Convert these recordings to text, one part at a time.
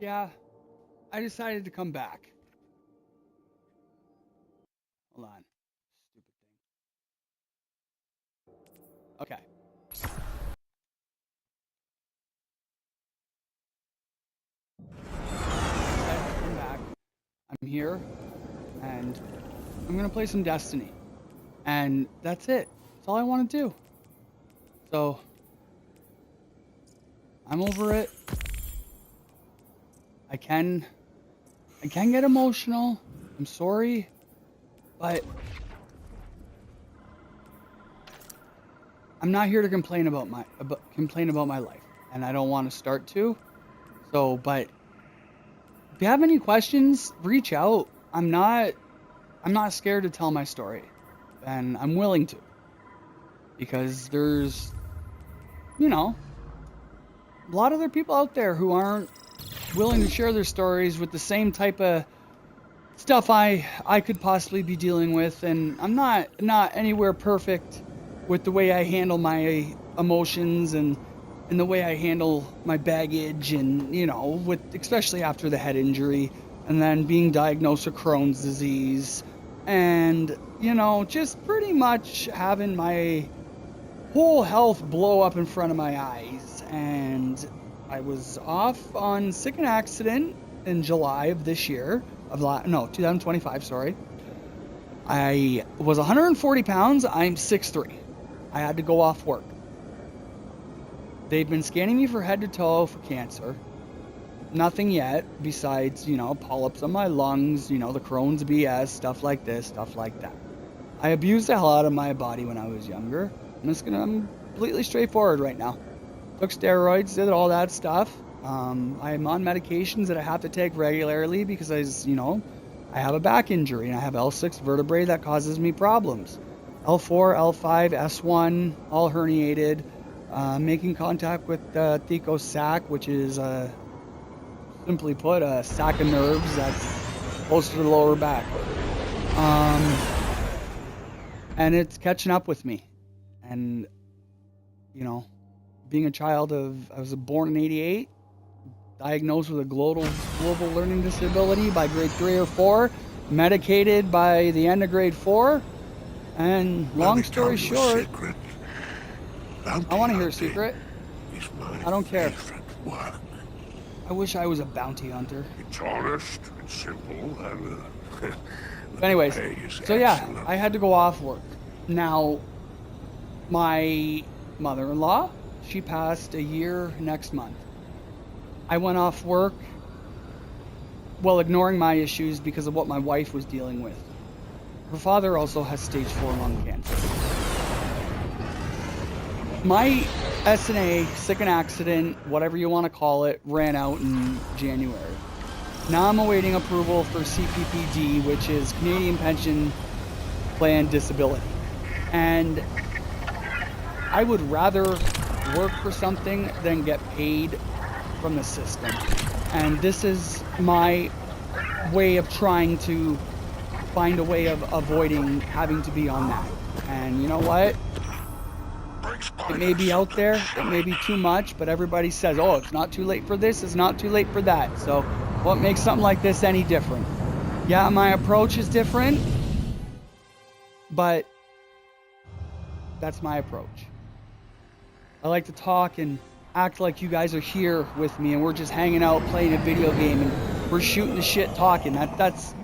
Yeah, I decided to come back. Hold on. Stupid thing. Okay. Decided to come back. I'm here, and I'm gonna play some Destiny. And that's it. That's all I want to do. So, I'm over it. I can I can get emotional. I'm sorry, but I'm not here to complain about my life, and I don't want to start to. So, but if you have any questions, reach out. I'm not scared to tell my story, and I'm willing to because there's, you know, a lot of other people out there who aren't willing to share their stories with the same type of stuff I could possibly be dealing with, and I'm not anywhere perfect with the way I handle my emotions and the way I handle my baggage, and with especially after the head injury and then being diagnosed with Crohn's disease, and just pretty much having my whole health blow up in front of my eyes. And I was off on sick and accident in July of this year, of no 2025, sorry. I was 140 pounds. I'm 6'3". I had to go off work. They've been scanning me for head to toe for cancer. Nothing yet besides, polyps on my lungs, the Crohn's BS, stuff like this, stuff like that. I abused the hell out of my body when I was younger. I'm completely straightforward right now. Took steroids, did all that stuff. I'm on medications that I have to take regularly because I have a back injury and I have L6 vertebrae that causes me problems. L4, L5, S1, all herniated. Making contact with Theco sac, which is simply put a sac of nerves that's close to the lower back. And it's catching up with me. And, being a child I was born in 88, diagnosed with a global learning disability by grade 3 or 4, medicated by the end of grade 4, and long story short, I want to hear a secret. I don't care. I wish I was a bounty hunter. It's honest, it's simple, and anyways, so yeah, I had to go off work. Now, my mother-in-law, she passed a year next month. I went off work, well, ignoring my issues because of what my wife was dealing with. Her father also has stage 4 lung cancer. My SNA, sick and accident, whatever you want to call it, ran out in January. Now I'm awaiting approval for CPPD, which is Canadian Pension Plan Disability. And I would rather work for something than get paid from the system. And this is my way of trying to find a way of avoiding having to be on that. And you know what? It may be out there, it may be too much, but everybody says, oh, it's not too late for this, it's not too late for that. So what makes something like this any different? Yeah, my approach is different, but that's my approach. I like to talk and act like you guys are here with me and we're just hanging out playing a video game and we're shooting the shit talking. That's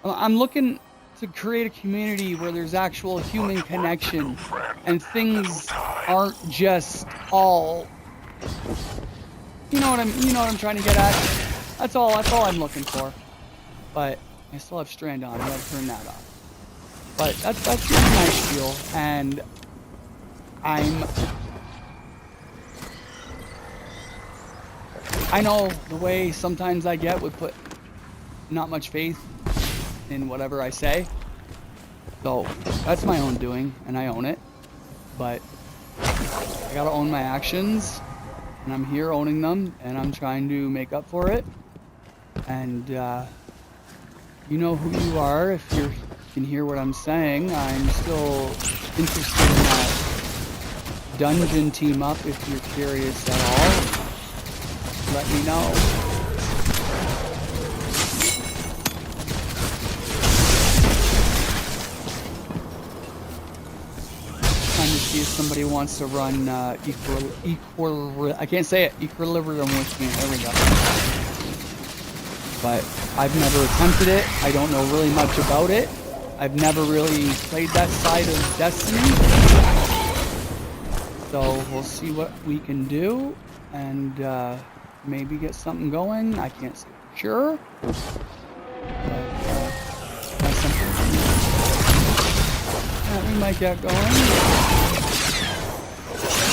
I'm looking to create a community where there's actual human connection and things aren't just all, you know what I'm trying to get at. That's all I'm looking for. But I still have Strand on. I gotta turn that off. But that's just my spiel, and I know the way sometimes I get would put not much faith in whatever I say. So that's my own doing, and I own it. But I gotta own my actions, and I'm here owning them, and I'm trying to make up for it. And you know who you are if you can hear what I'm saying. I'm still interested in that dungeon team up if you're curious at all. let me know. Trying to see if somebody wants to run I can't say it, Equilibrium with me. There we go. But I've never attempted it. I don't know really much about it. I've never really played that side of Destiny. So we'll see what we can do and maybe get something going. I can't say for sure. But that's something that we might get going.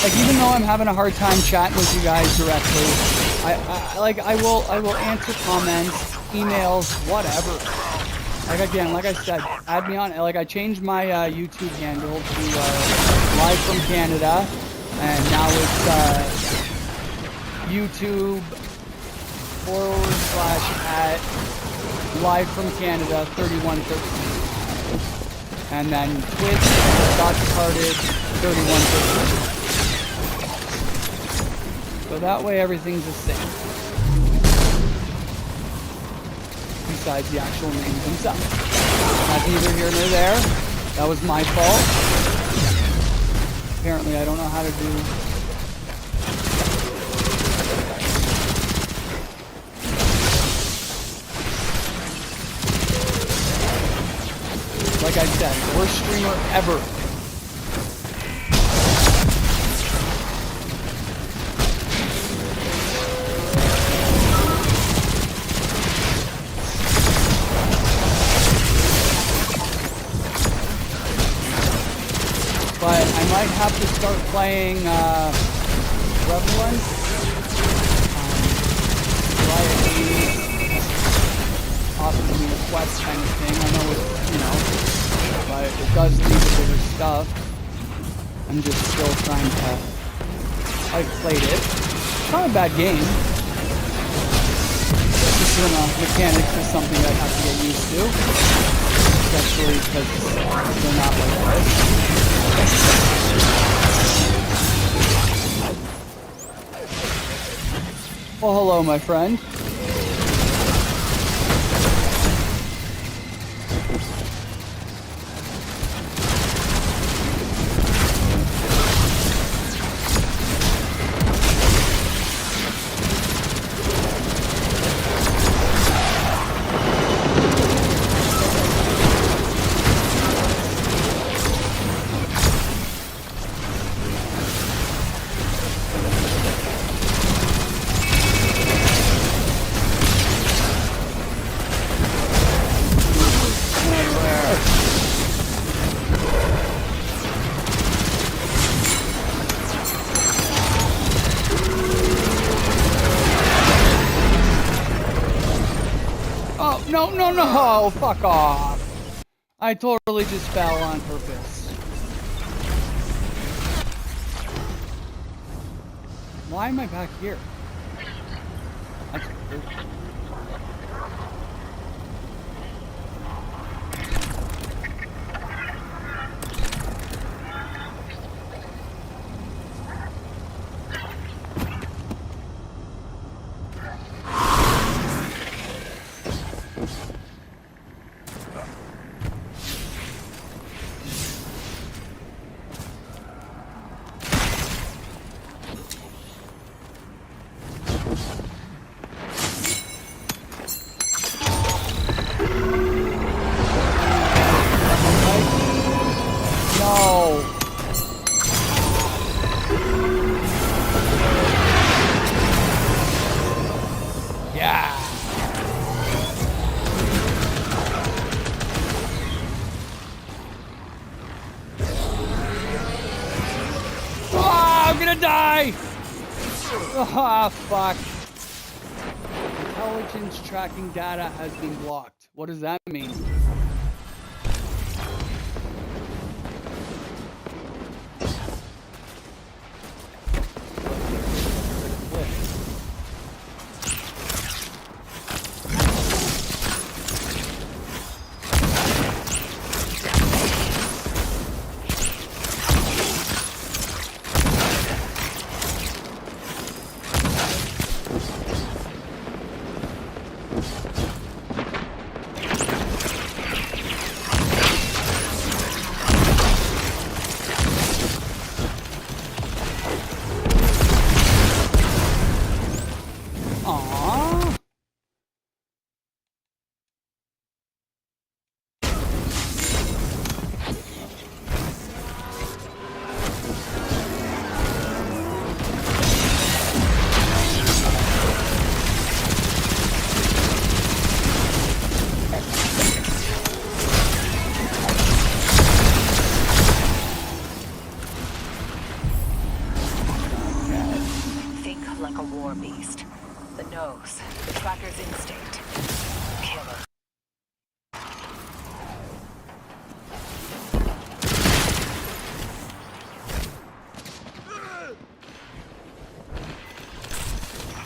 Like, even though I'm having a hard time chatting with you guys directly, I will answer comments, emails, whatever. Like, again, like I said, add me on. Like, I changed my YouTube handle to Live from Canada, and now it's YouTube/@ Live from Canada 3113. And then Twitch, Departed 3113. So that way everything's the same. Besides the actual names themselves. That's neither here nor there. That was my fault. Apparently I don't know how to do... Like I said, worst streamer ever. But I might have to start playing Revelant. Possibly a quest kind of thing. I know it's, you know, but it does lead to bigger stuff. I'm just still trying to... I've played it. It's not a bad game. Just, you know, mechanics is something I have to get used to. Especially because they're not like this. Well, hello, my friend. No, fuck off. I totally just fell on purpose. Why am I back here? That's weird. Ah, fuck. Intelligence tracking data has been blocked. What does that mean? like a war beast. The nose, the tracker's instinct. Killer.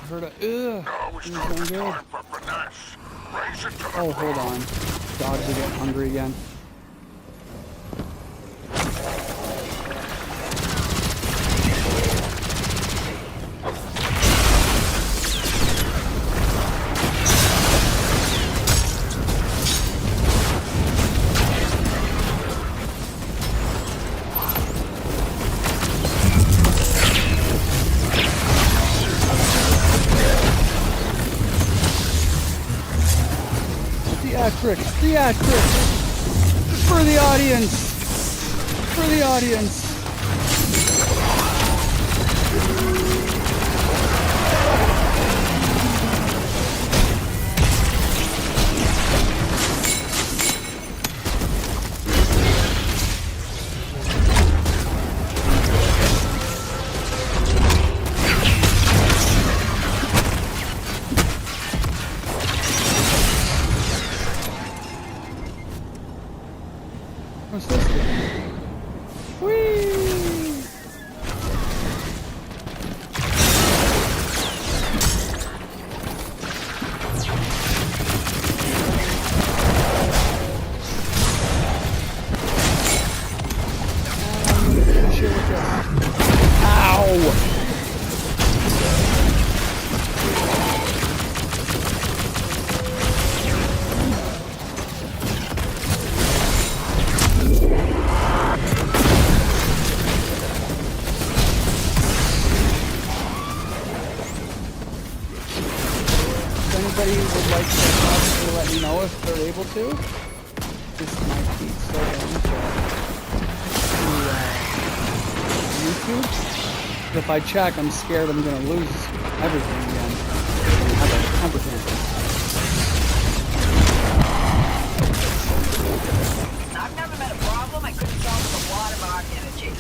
Heard a Now is not the time for finesse. Raise it to the Oh, hold on. Dogs are getting hungry again. Theatrics! For the audience! For the audience! What's this thing? Whee! I'm gonna finish it with this. Ow! Anybody would like to possibly let me know if they're able to? This might be so to YouTube. If I check, I'm scared I'm gonna lose everything again. And have a temper tantrum. I've never met a problem I couldn't solve with a lot of arc energy.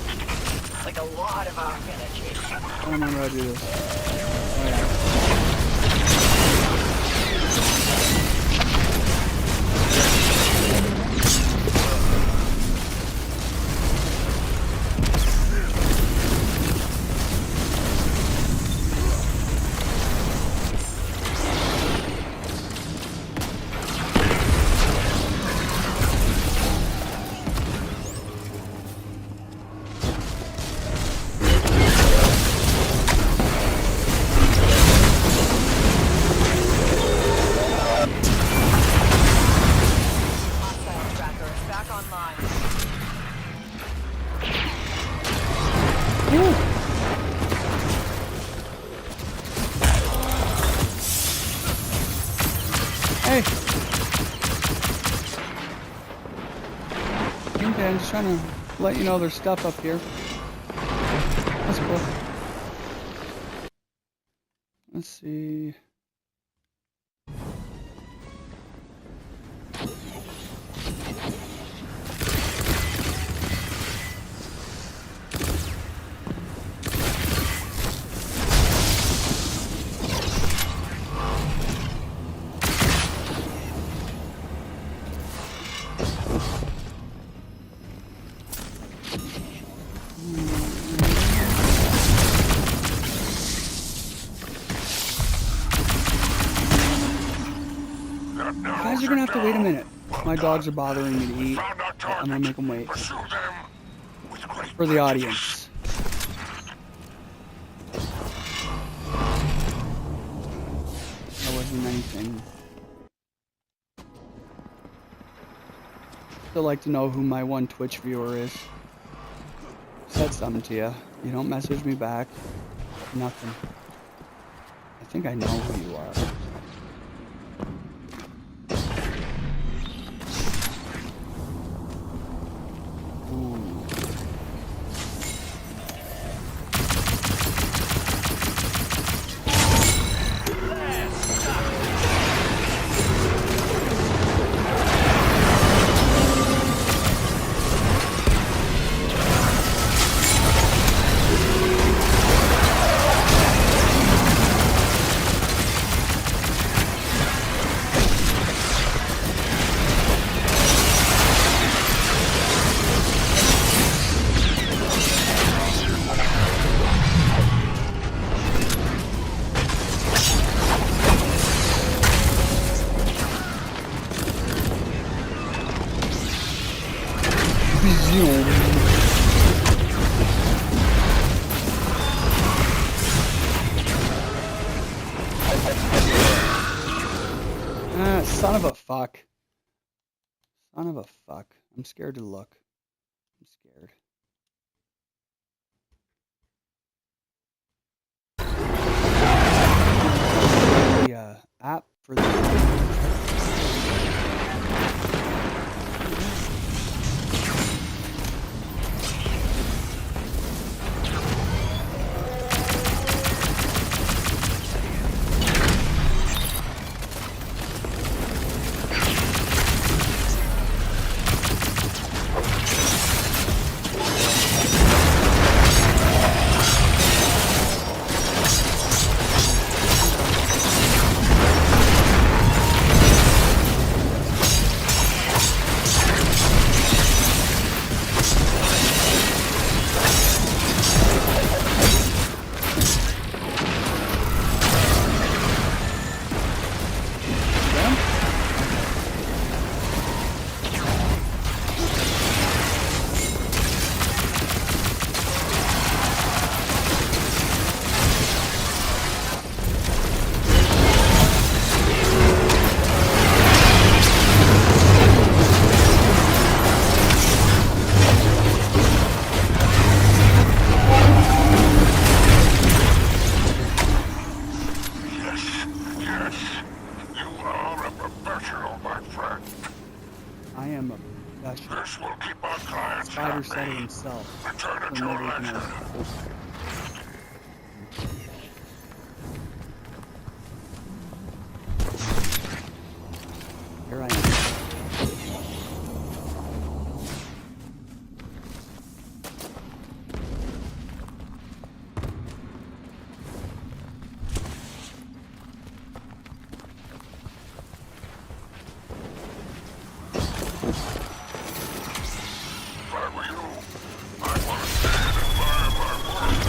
Like a lot of arc energy. I don't remember how to do this. Oh, yeah. Hostile tracker is back online. Hey! Okay, I'm just trying to let you know there's stuff up here. That's cool. Let's see. Guys, you're gonna have to wait a minute. My dogs are bothering me to eat. I'm gonna make them wait. Pursue them with great For the audience. That wasn't anything. Still like to know who my one Twitch viewer is. Said something to you. You don't message me back. Nothing. I think I know who you are. Ooh. son of a fuck. Son of a fuck. I'm scared to look. I'm scared. The app for the... I am a professional. This will keep our clients Spider said it happy. himself. Return it He'll to never legend. ignore it. Here I am. If I were you, I'd want to stand and learn my work.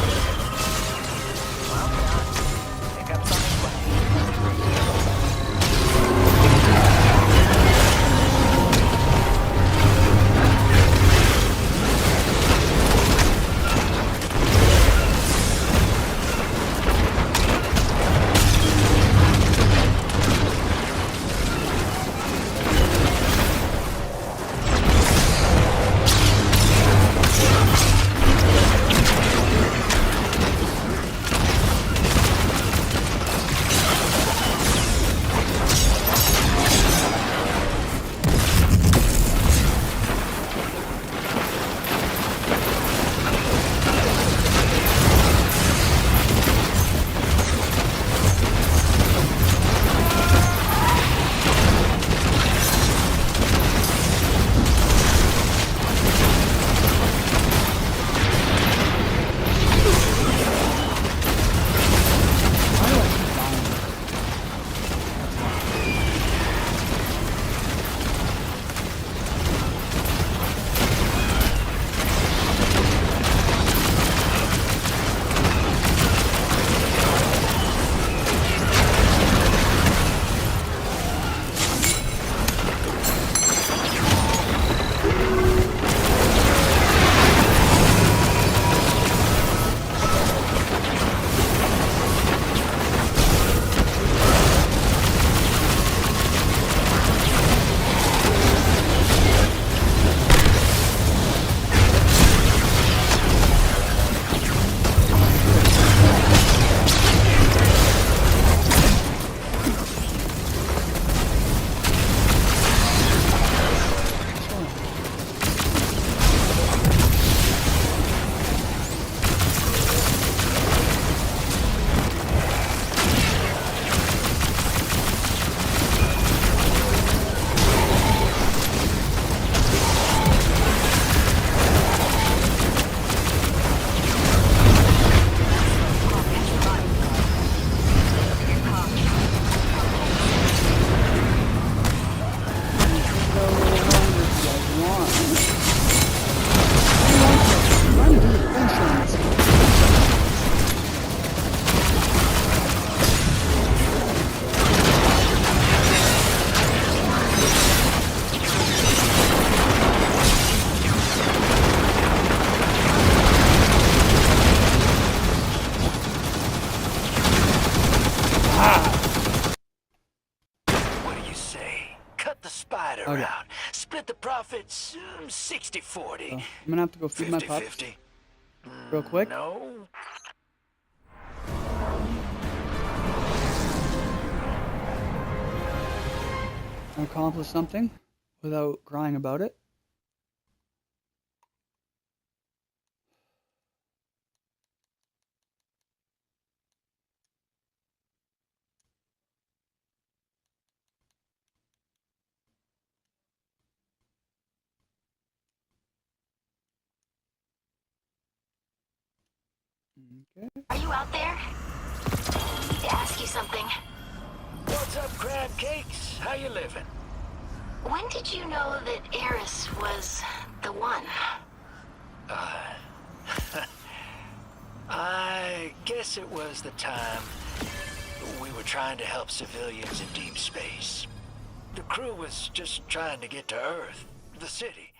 Okay. out. Split the profits 60-40. So I'm gonna have to go feed my pups 50-50. real quick. No. Accomplish something without crying about it. Okay. Are you out there? I need to ask you something. What's up, crab cakes? How you living? When did you know that Eris was the one? I guess it was the time we were trying to help civilians in deep space. The crew was just trying to get to Earth, the city.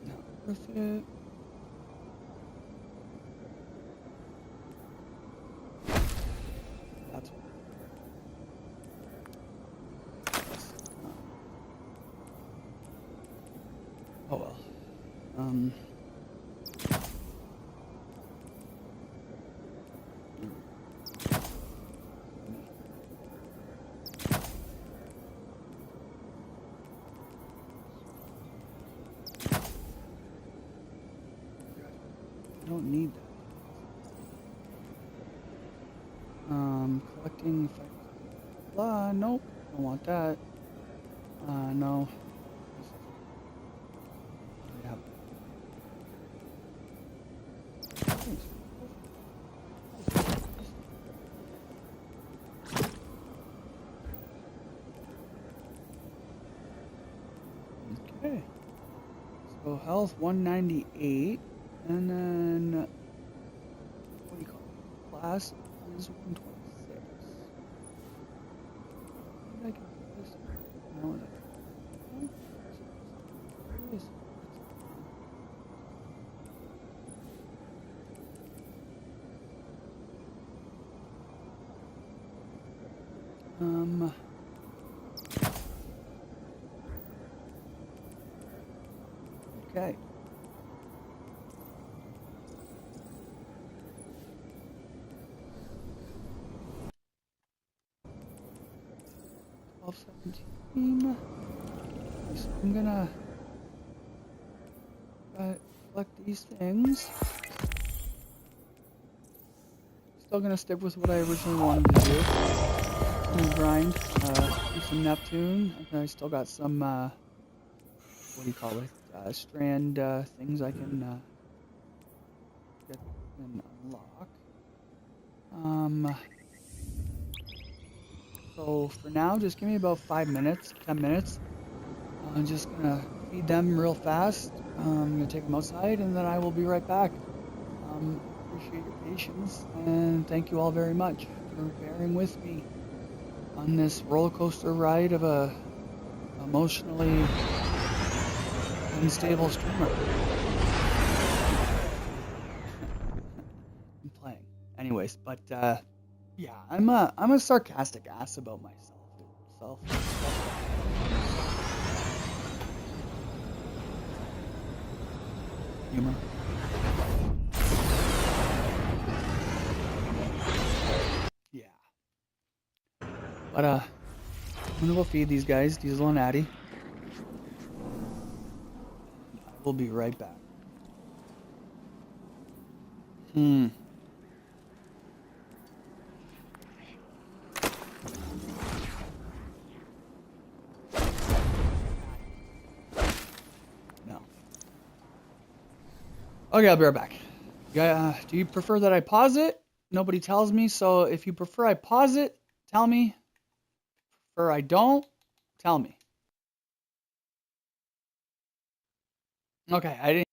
Not worth it. That's oh well. I don't need that. Collecting blah, nope, don't want that. No. Yeah. Okay. So health 198, and then what do you call it? Class is 126. How did I get this? No, that. Where is it? Okay. $12.17. So I'm gonna collect these things. Still gonna stick with what I originally wanted to do. I'm gonna grind, do some Neptune. I still got some, what do you call it? Strand things I can get and unlock. So for now, just give me about 5 minutes, 10 minutes. I'm just gonna feed them real fast. I'm gonna take them outside, and then I will be right back. Appreciate your patience, and thank you all very much for bearing with me on this roller coaster ride of a emotionally unstable streamer. I'm playing, anyways, but yeah, I'm a sarcastic ass about myself. Humor. Yeah. But I'm gonna go feed these guys, Diesel and Addy. I will be right back. No. Okay, I'll be right back. Yeah, do you prefer that I pause it? Nobody tells me, so if you prefer I pause it, tell me. Or I don't, tell me. Okay, I didn't.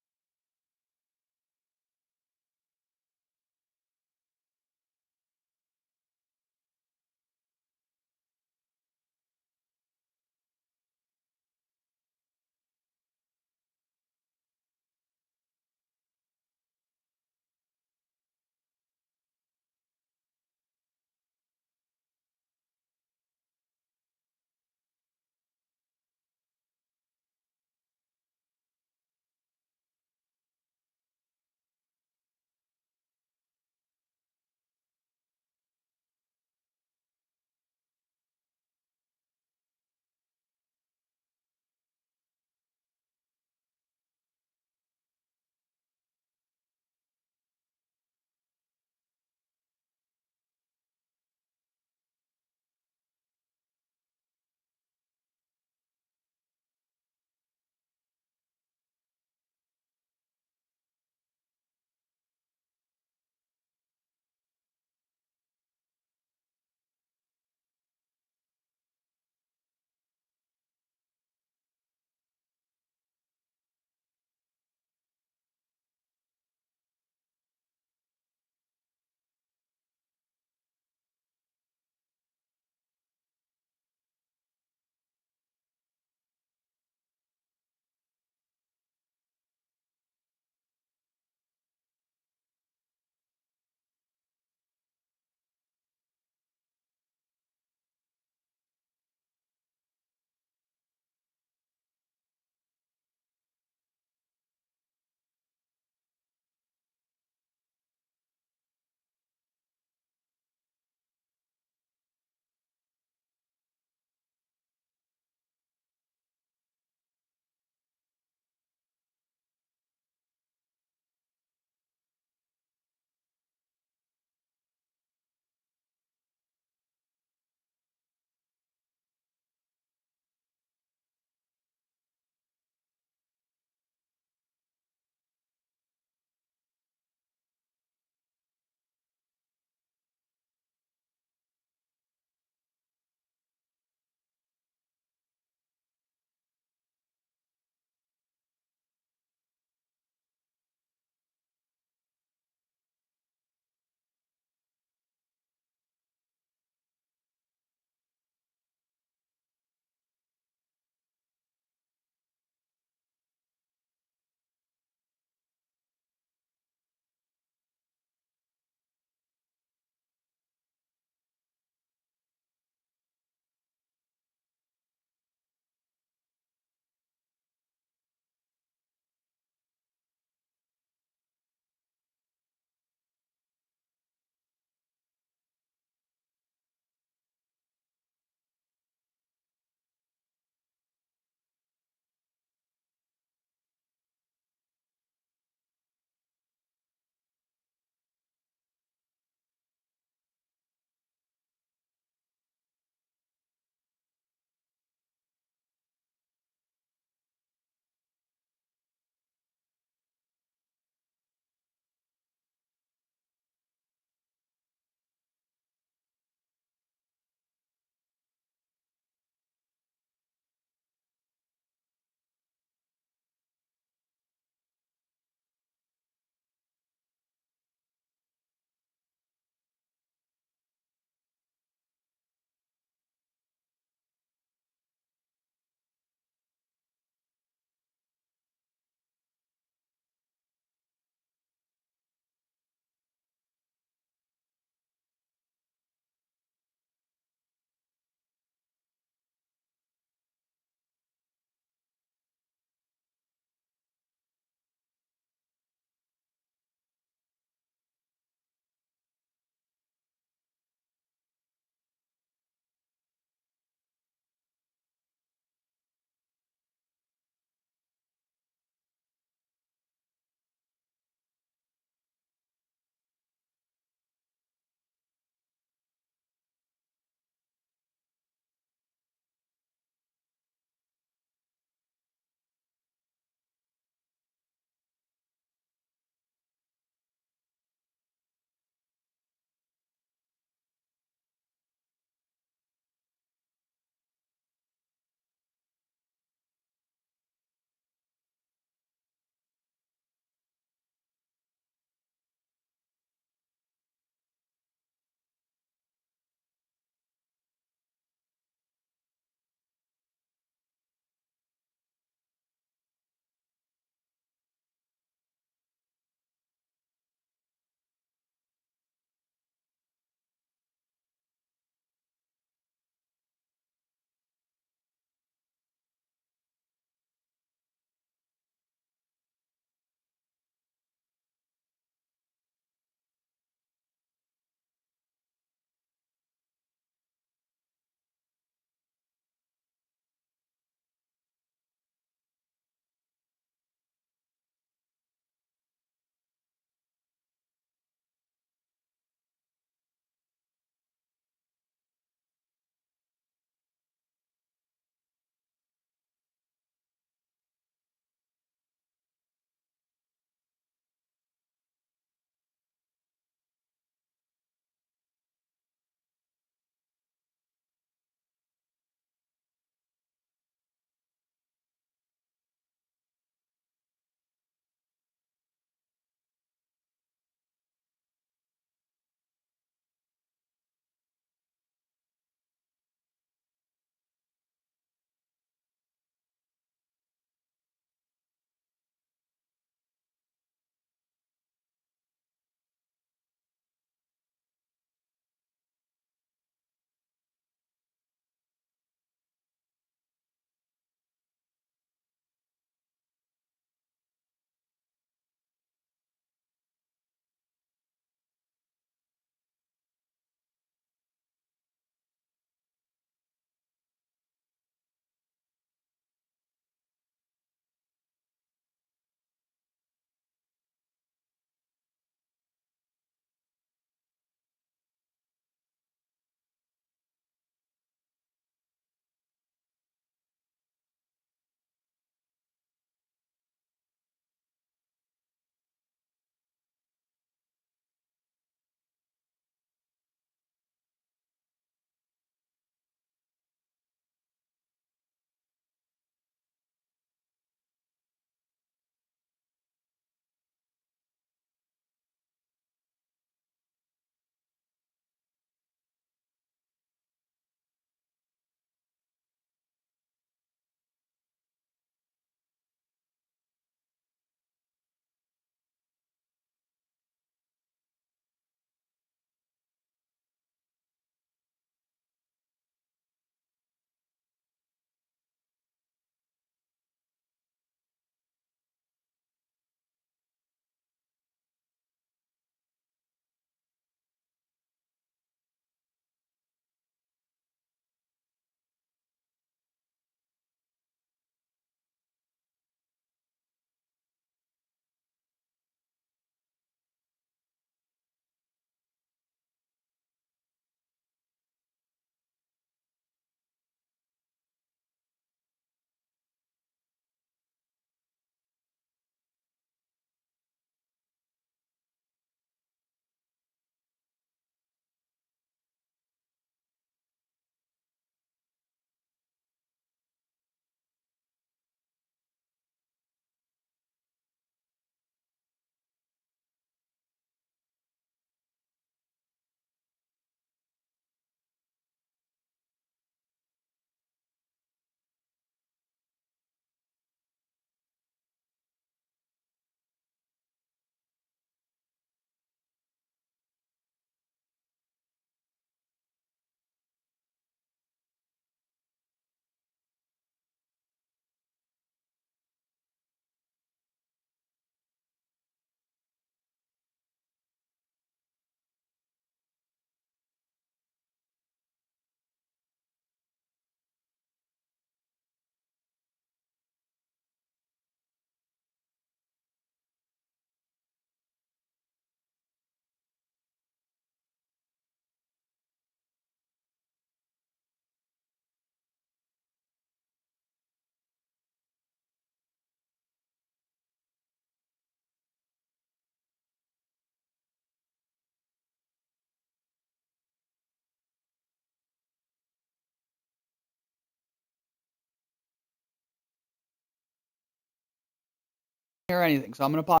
hear anything, so I'm gonna pause.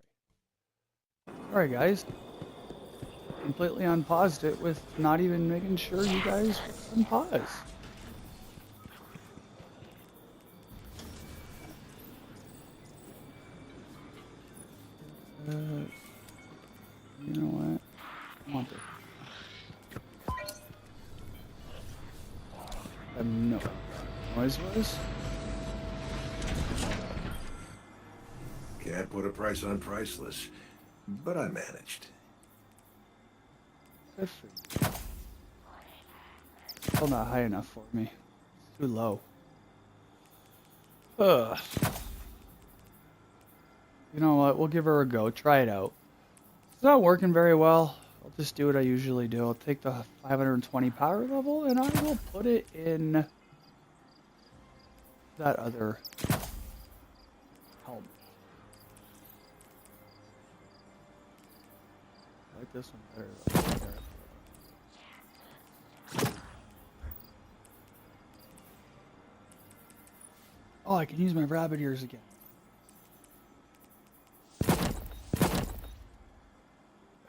Alright, guys. Completely unpaused it with not even making sure you guys unpause. You know what? I want this. I have no noise was. Can't put a price on priceless, but I managed. Good for you. Still not high enough for me. It's too low. Ugh. You know what? We'll give her a go. Try it out. It's not working very well. I'll just do what I usually do. I'll take the 520 power level and I will put it in that other helmet. I like this one better though. Oh, I can use my rabbit ears again.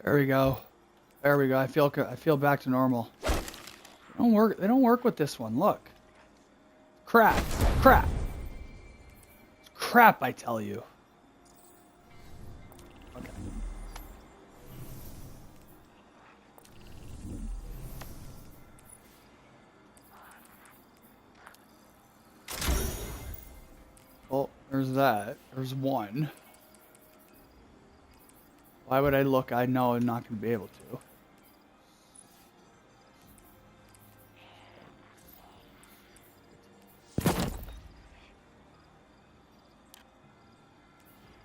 There we go. There we go. I feel back to normal. They don't work with this one. Look. Crap. Crap. It's crap, I tell you. Okay. Well, there's that. There's one. Why would I look? I know I'm not going to be able to.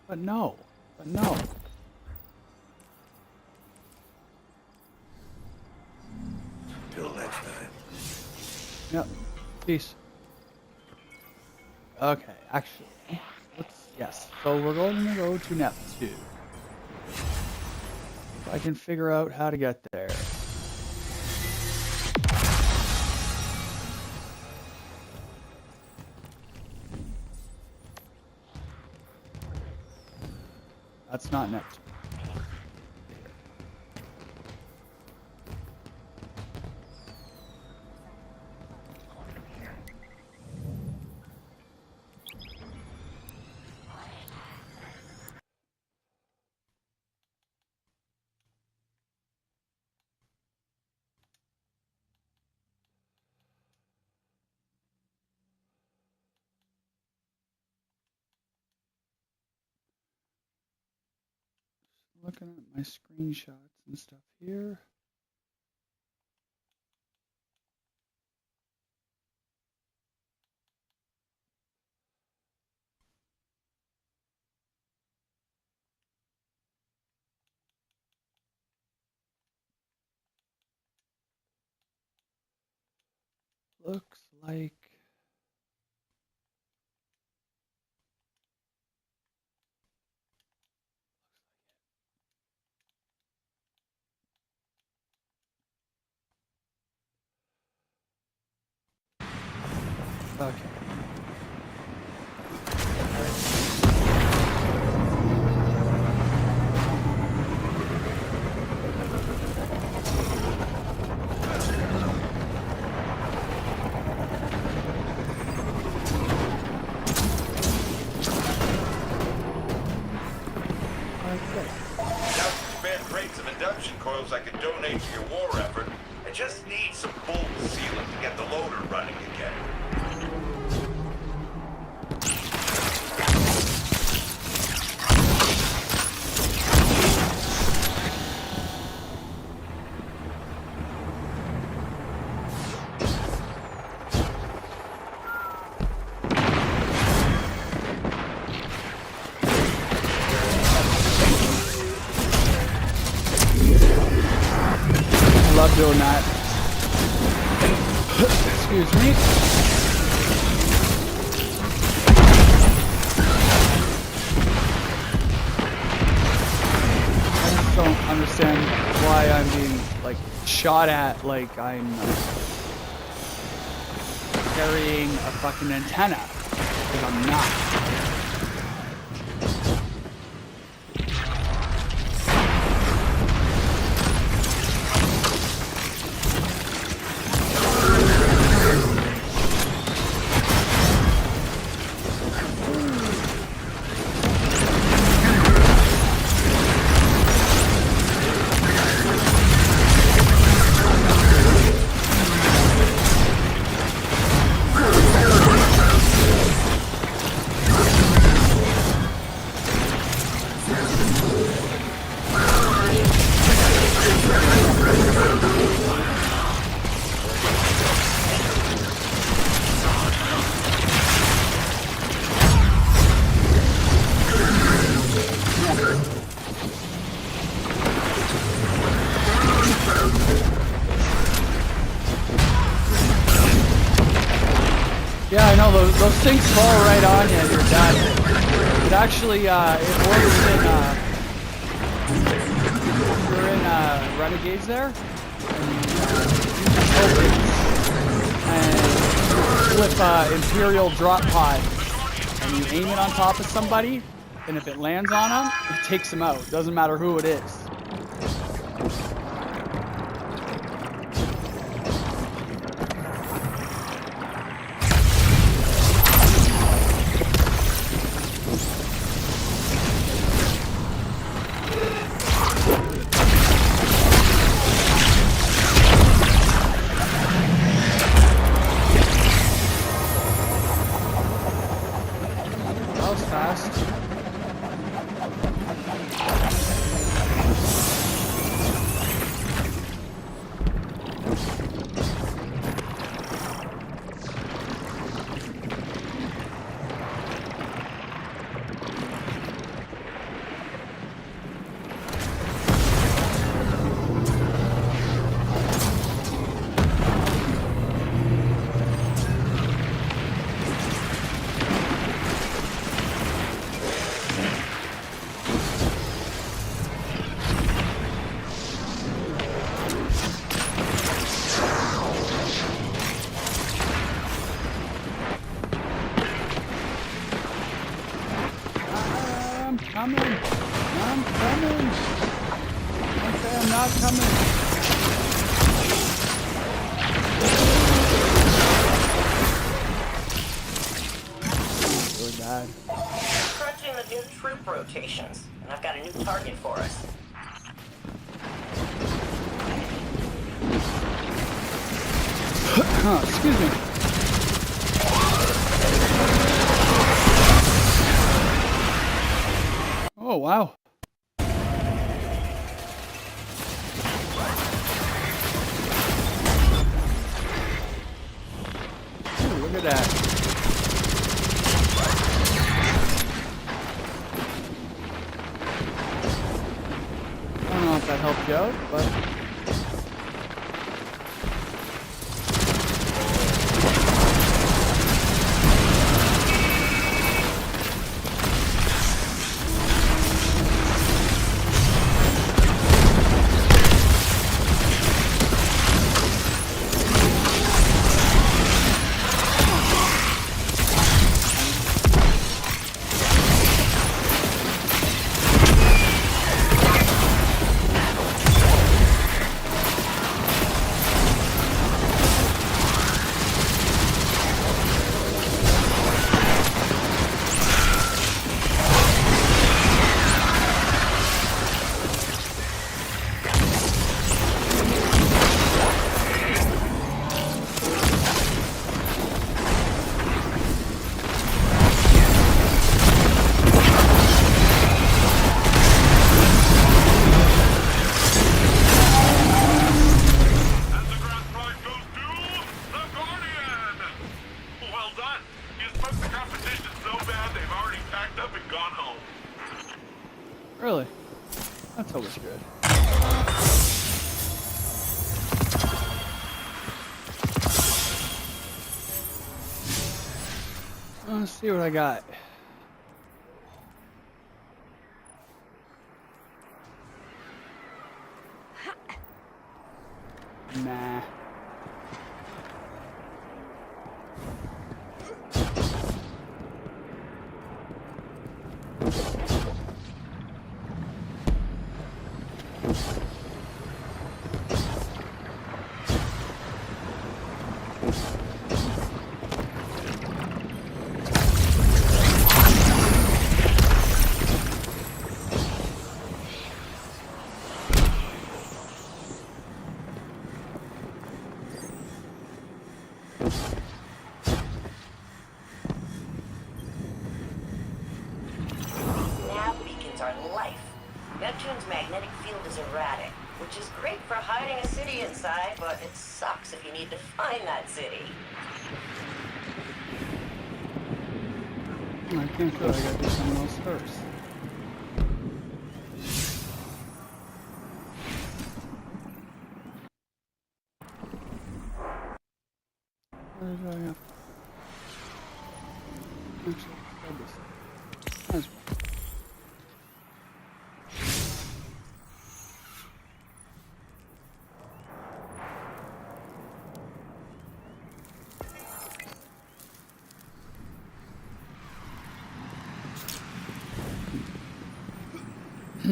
But no. But no. Till next time. Yep. Peace. Okay, actually. Yes. So we're going to go to Neptune. If I can figure out how to get there. That's not Neptune. Looking at my screenshots and stuff here. Looks like okay. Crates of induction coils I could donate to your war effort. I just need some bolt sealant to get the loader running again. Love doing that. Excuse me. I just don't understand why I'm being like shot at like I'm carrying a fucking antenna because I'm not. those things fall right on you and you're done. It actually, it works you're in, Renegades there, and you flip, Imperial drop pod, and you aim it on top of somebody, and if it lands on them, it takes them out. Doesn't matter who it is. That was fast. I'm coming. I'm coming. Okay, I'm not coming. Really bad. Crunching the new troop rotations, and I've got a new target for us. Excuse me. Oh, wow. Ooh, look at that. I don't know if that helped you out, but... And the grand prize goes to the Guardian! Well done! You smoked the competition so bad they've already packed up and gone home. Really? That's always good. Let's see what I got. Nah. Nav beacons are life. Neptune's magnetic field is erratic, which is great for hiding a city inside, but it sucks if you need to find that city. I can't do it. I gotta do something else first. Where do I have?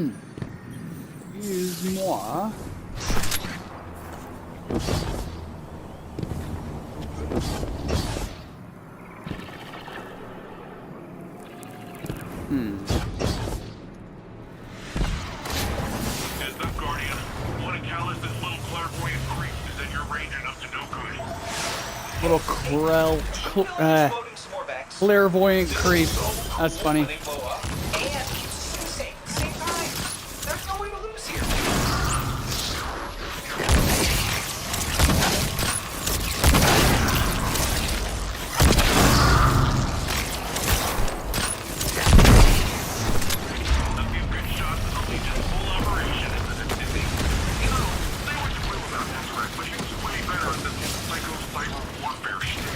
Use more. Heads up, Guardian. One of Callus's little clairvoyant creeps is in your range enough to no good. Little Loading some more bags. clairvoyant creep. That's funny. When they blow up. And same time. There's no way to lose here. A few good shots of the Legion's full operation is an activity. You know, say what you will about Tesseract, but he was way better at this psycho-cyber warfare shit.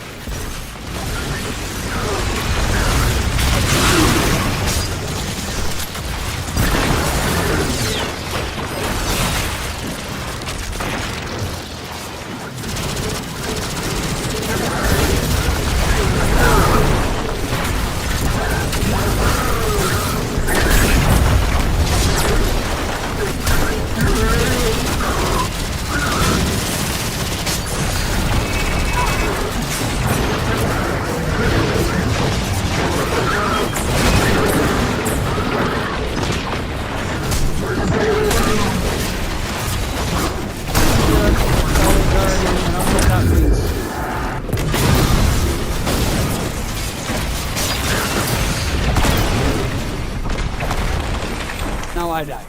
Now I die.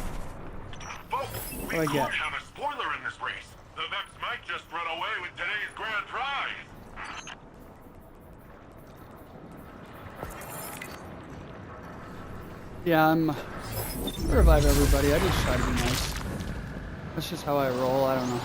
Folks, we do I could get? have a spoiler in this race. The Vex might just run away with today's grand prize. Yeah, I revive everybody. I just try to be nice. That's just how I roll. I don't know.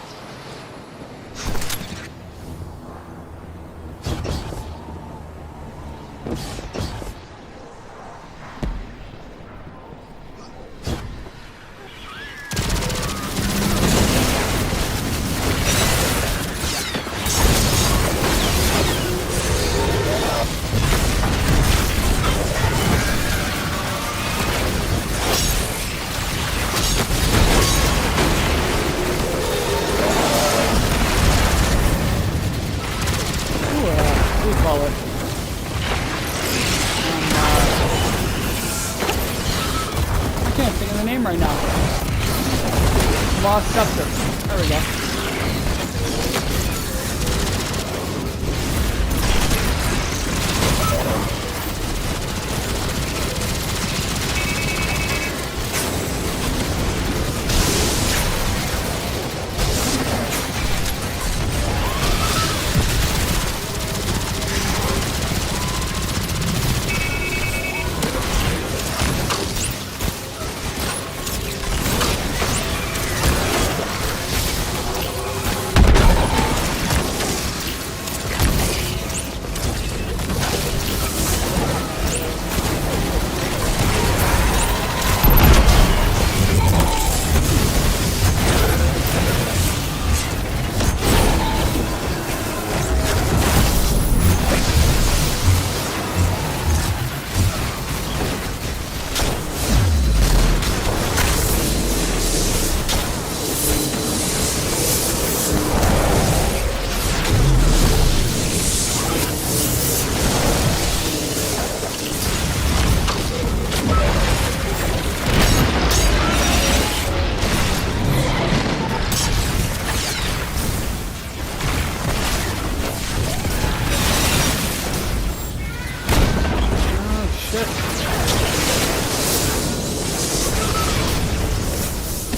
What do you call it? I can't think of the name right now. Lost Scepter. There we go.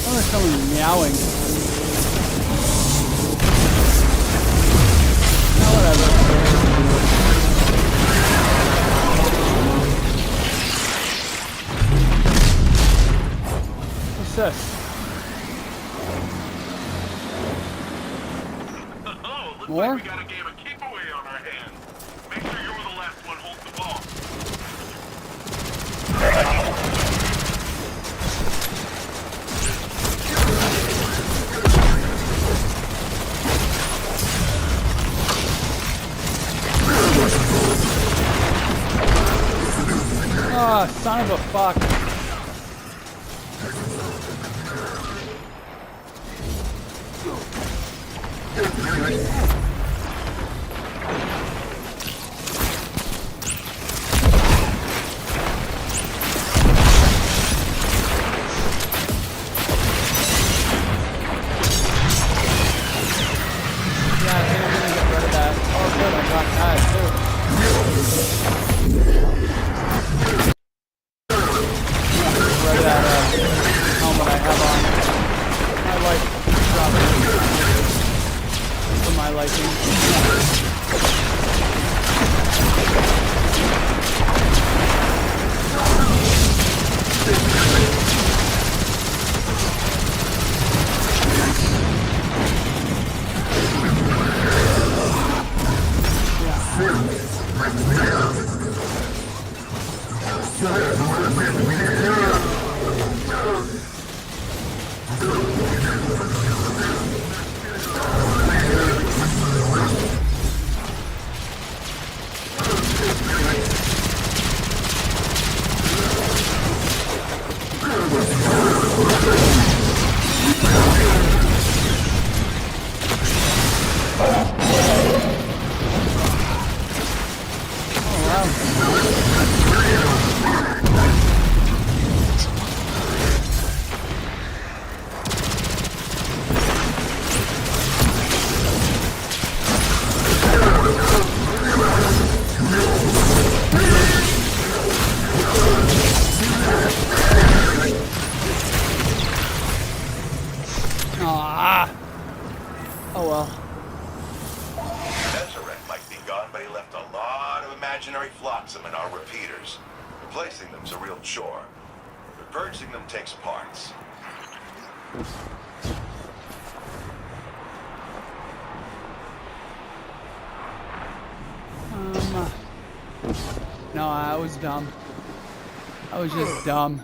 Oh, there's someone meowing. Oh, whatever. What's this? Oh, looks More? like we got a game of keep away on our hands. Make sure you're the last one holds the ball. Oh, son of a fuck. Yeah, I think I'm gonna get rid of that. Oh, good, I got that too. Get rid of that helmet I have on. I like dropping it for my liking. Ah. Oh well. Deseret might be gone, but he left a lot of imaginary flotsam in our repeaters. Replacing them's a real chore. But purging them takes parts. No, I was dumb. I was just dumb.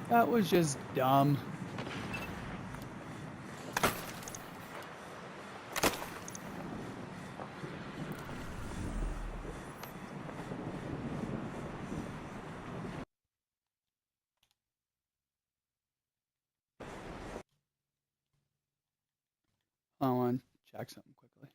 That was just dumb. I want to check something quickly.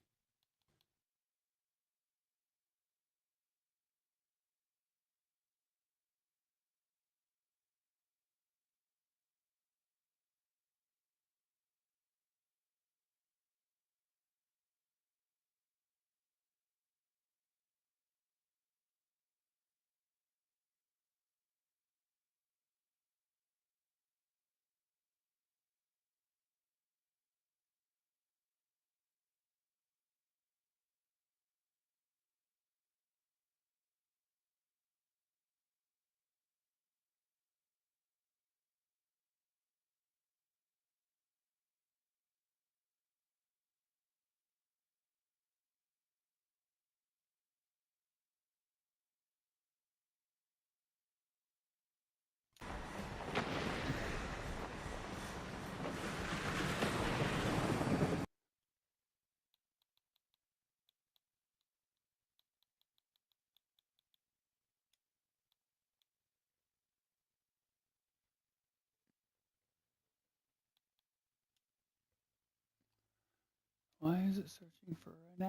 Why is it searching for an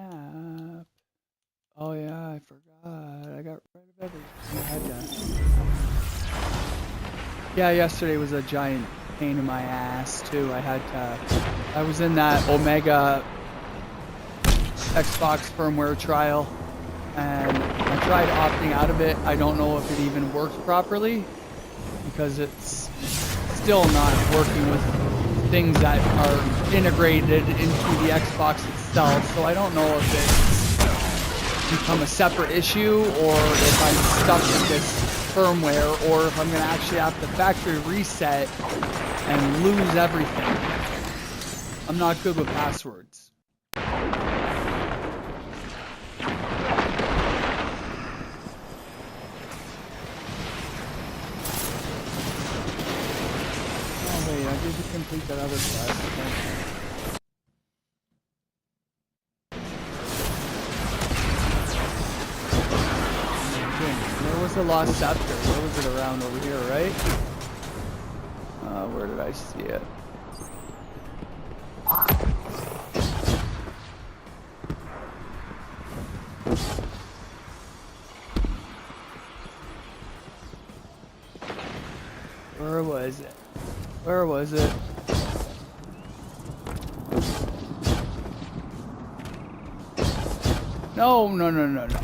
app? Oh yeah, I forgot. I got rid of everything. I had to. Yeah, yesterday was a giant pain in my ass too. I was in that Omega Xbox firmware trial, and I tried opting out of it. I don't know if it even works properly because it's still not working with things that are integrated into the Xbox itself. So I don't know if it's become a separate issue or if I'm stuck with this firmware or if I'm going to actually have to factory reset and lose everything. I'm not good with passwords. I did complete that other quest. Where was the lost scepter? Where was it around over here, right? Where did I see it? Where was it? Where was it? No, no, no, no, no.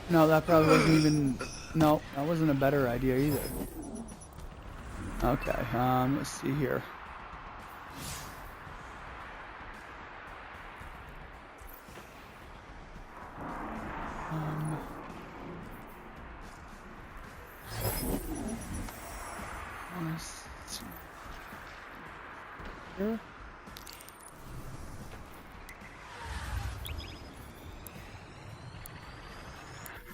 No, that probably wasn't even... No, that wasn't a better idea either. Okay, let's see here. Let's see. Here.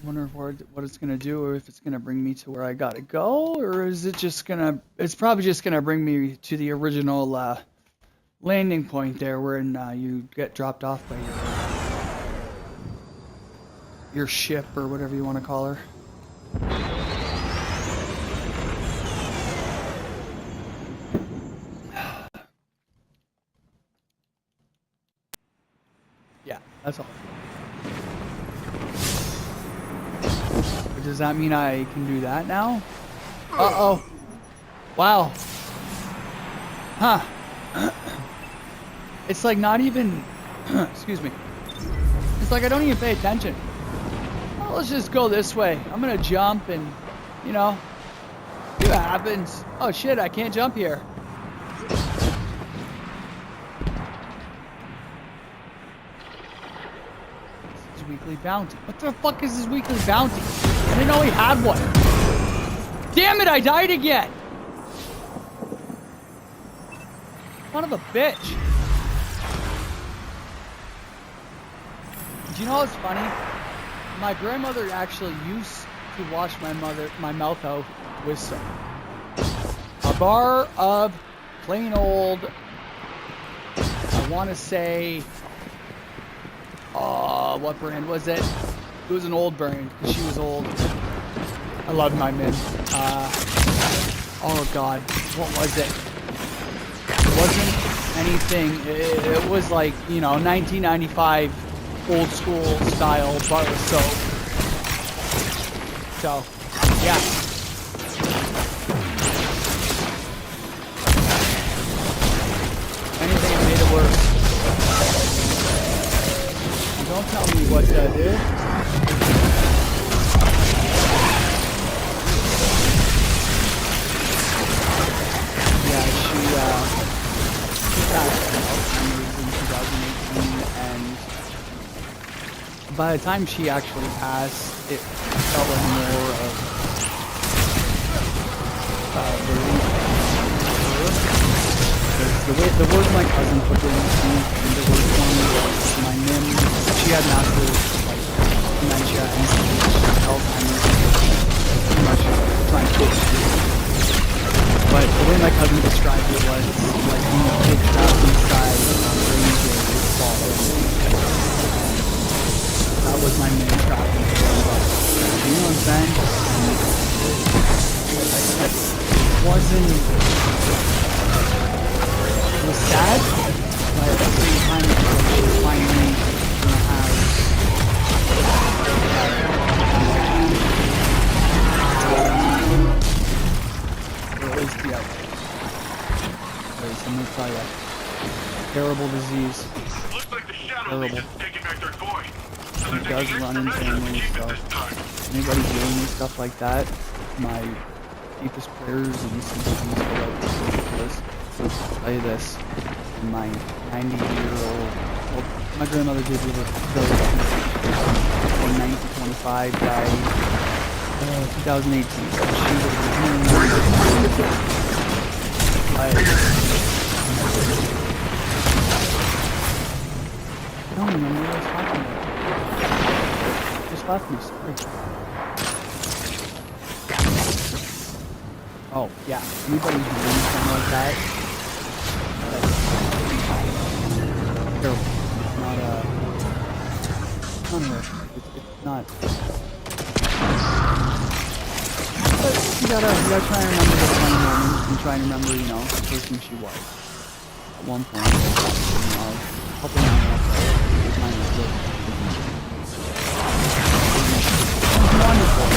Wonder what it's gonna do, or if it's gonna bring me to where I gotta go, or is it just gonna? It's probably just gonna bring me to the original landing point there, where you get dropped off by your ship or whatever you want to call her. Yeah, that's all. Does that mean I can do that now? Uh-oh. Wow. Huh. It's like not even... Excuse me. It's like I don't even pay attention. Well, let's just go this way. I'm gonna jump and, you know, see what happens. Oh shit, I can't jump here. This is weekly bounty. What the fuck is this weekly bounty? I didn't know he had one. Damn it, I died again. Son of a bitch. Do you know what's funny? My grandmother actually used to wash my mouth out with soap. A bar of plain old, I want to say, what brand was it? It was an old brand, because she was old. I love my Min. Oh god, what was it? It wasn't anything, it was like, you know, 1995 old school style bar of soap. So, yeah. Anything that made it worse. Don't tell me what to do. Yeah, she passed Alzheimer's in 2018, and by the time she actually passed, it felt like more of relief for her. The word my cousin put it in, and the word one was my Min. She had massive like dementia and Alzheimer's, pretty much trying to quit. But the way my cousin described it was like being a kid trapped inside a ranger with fall. That was my main trapped in the world. You know what I'm saying? It wasn't. It was sad, but at the same time, it was finally gonna have. Or at least the outbreak. There's some probably a terrible disease. Looks like the Shadow Terrible. Legion's taking back their coin. It does run in families, so anybody dealing with stuff like that, my deepest prayers and sympathies go out to this. I'll tell you this, my 90-year-old, well, my grandmother did live very well. In 1925, died 2018, so she would have been I don't remember what I was talking about. Just left me, sorry. Oh, yeah. Anybody who's doing something like that, terrible. It's not it's not. But you gotta try and remember the funny moments and try and remember, you know, the person she was. At one point, you know, helping out with the time was good. It was wonderful.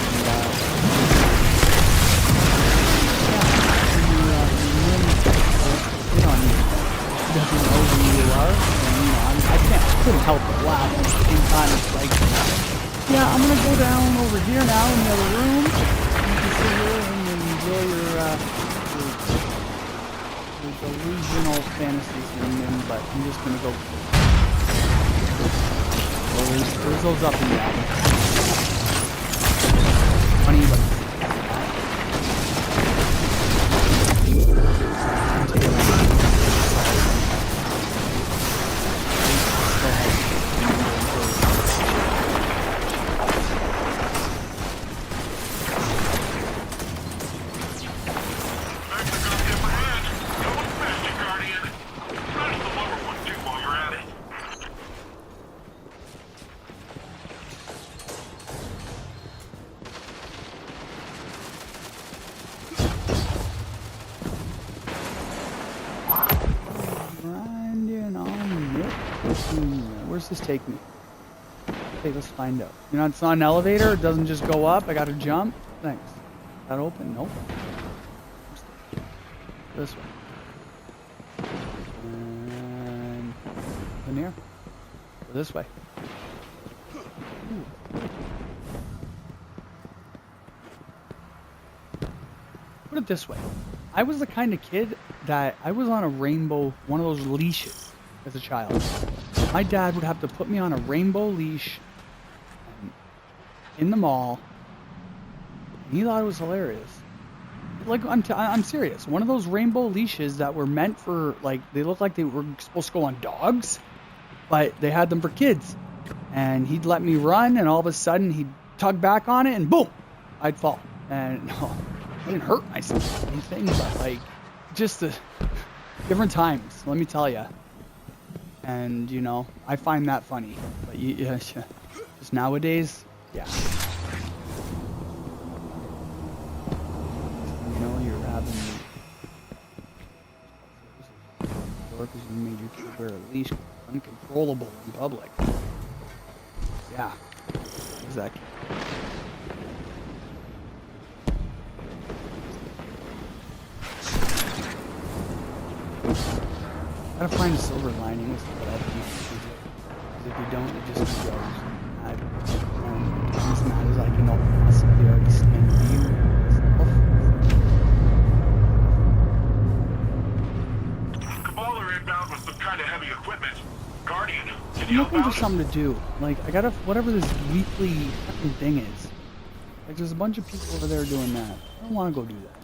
And, on you. He doesn't know who you are, and you know, I couldn't help but laugh. At the same time, it's like, yeah, I'm gonna go down over here now in the other room. You can sit here and enjoy your delusional fantasies, but I'm just gonna go. Well, there's those up and down. Funny, but. Where's this take me? Okay, let's find out. You know, it's not an elevator. It doesn't just go up. I gotta jump. Thanks. Is that open? Nope. This way. And in here. Go this way. Ooh. Put it this way. I was the kind of kid that I was on a rainbow, one of those leashes as a child. My dad would have to put me on a rainbow leash in the mall. And he thought it was hilarious. Like, I'm serious. One of those rainbow leashes that were meant for, like, they look like they were supposed to go on dogs, but they had them for kids. And he'd let me run, and all of a sudden he'd tug back on it, and boom, I'd fall. And no, I didn't hurt myself or anything, but like, just the different times, let me tell you. And, you know, I find that funny. But yeah, just nowadays, yeah. You know, you're having because you made your kid wear a leash, uncontrollable in public. Yeah, exactly. Gotta find a silver lining with what other people do. Because if you don't, it just goes. And as mad as I can possibly already stand for you myself. Caballer inbound with some kind of heavy equipment. Guardian, can I'm you help looking for out? something to do. Like, I gotta, whatever this weekly fucking thing is. Like, there's a bunch of people over there doing that. I don't want to go do that.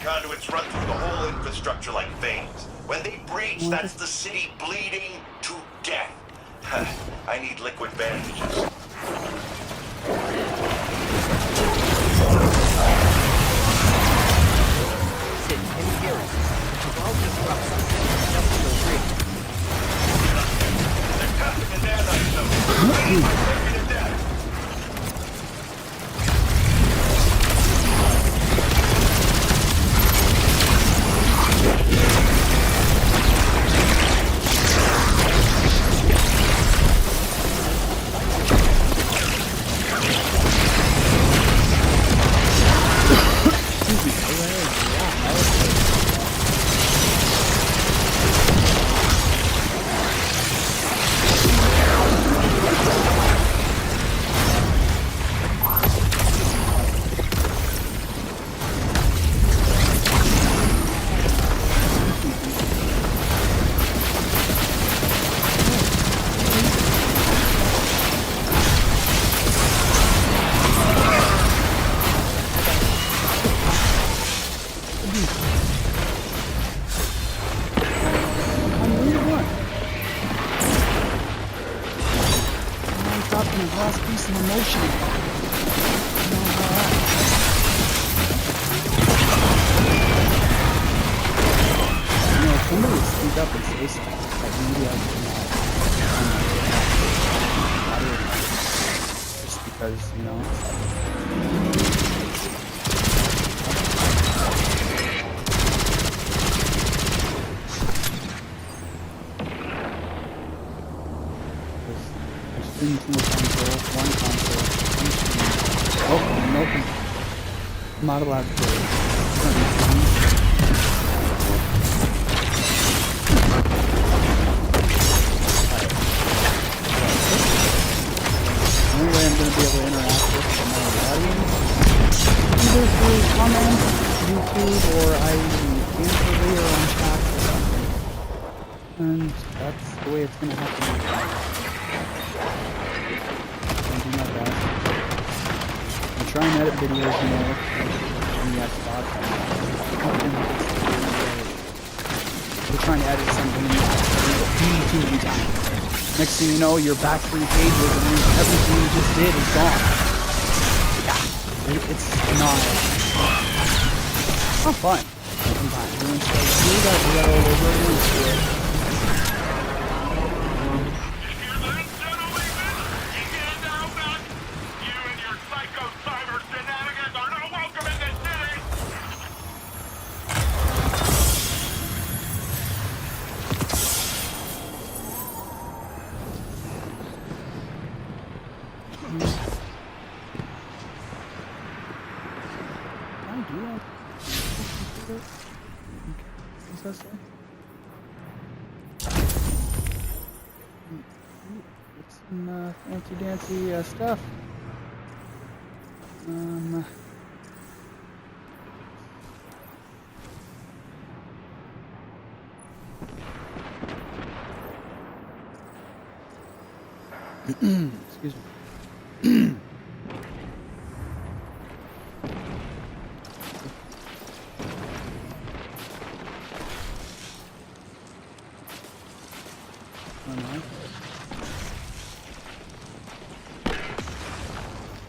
Conduits run through the whole infrastructure like veins. When they breach, that's the city bleeding to death. I need liquid bandages. They're testing a nanite zone. Taking it down. Last piece of emotion. You know, somebody would speak up and voice actor. Like maybe I can just because, you know. I stream two console, one console, one stream. Oh, nope. I'm not allowed to play. The only way I'm going to be able to interact with my audience either through comments, YouTube, or I answer later on chat or something. And that's the way it's going to have to be. I'll do my best. I'm trying to edit videos more on the Xbox. We're trying to edit something in too many times. Next thing you know, you're back 3 pages and everything you just did is gone. Yeah. It's not fun sometimes. And it's like, we got all over it. Some fancy dancy stuff. Excuse me.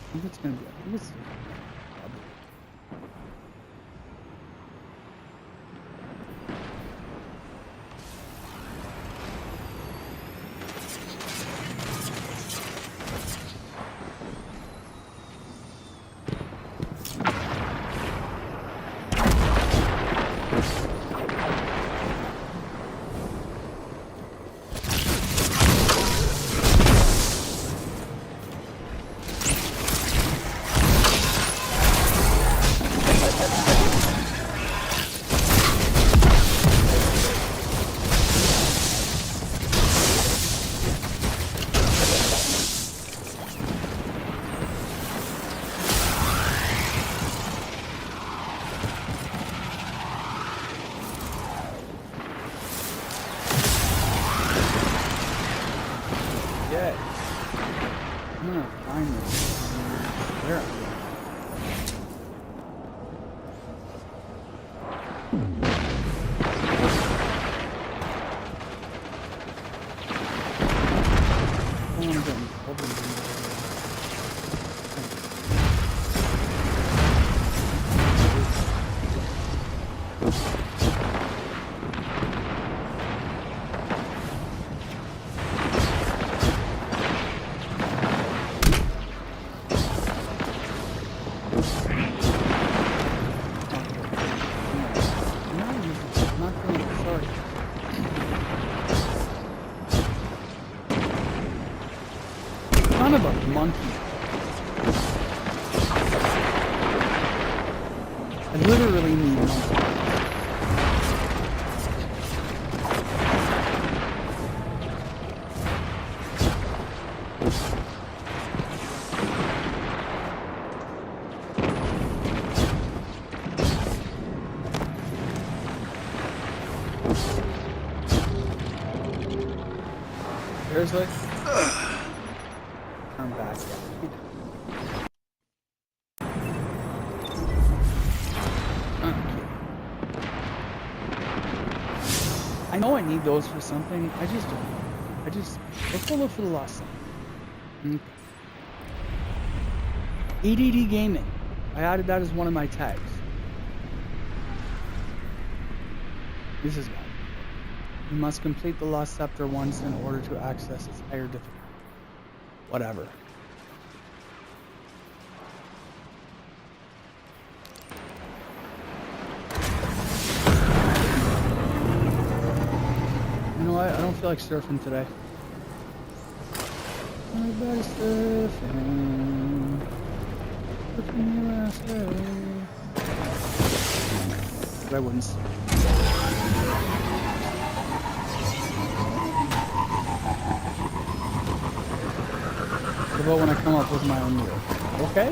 I think it's gonna be. I think it's. Son of a monkey. I literally need monkey. Seriously? Turn back. I know I need those for something. I just don't. Let's go look for the lost sign. EDD Gaming. I added that as one of my tags. This is bad. You must complete the Lost Scepter once in order to access its higher difficulty. Whatever. You know what? I don't feel like surfing today. Everybody's surfing. Surfing USA. But I wouldn't. What about when I come up with my own meal? Okay?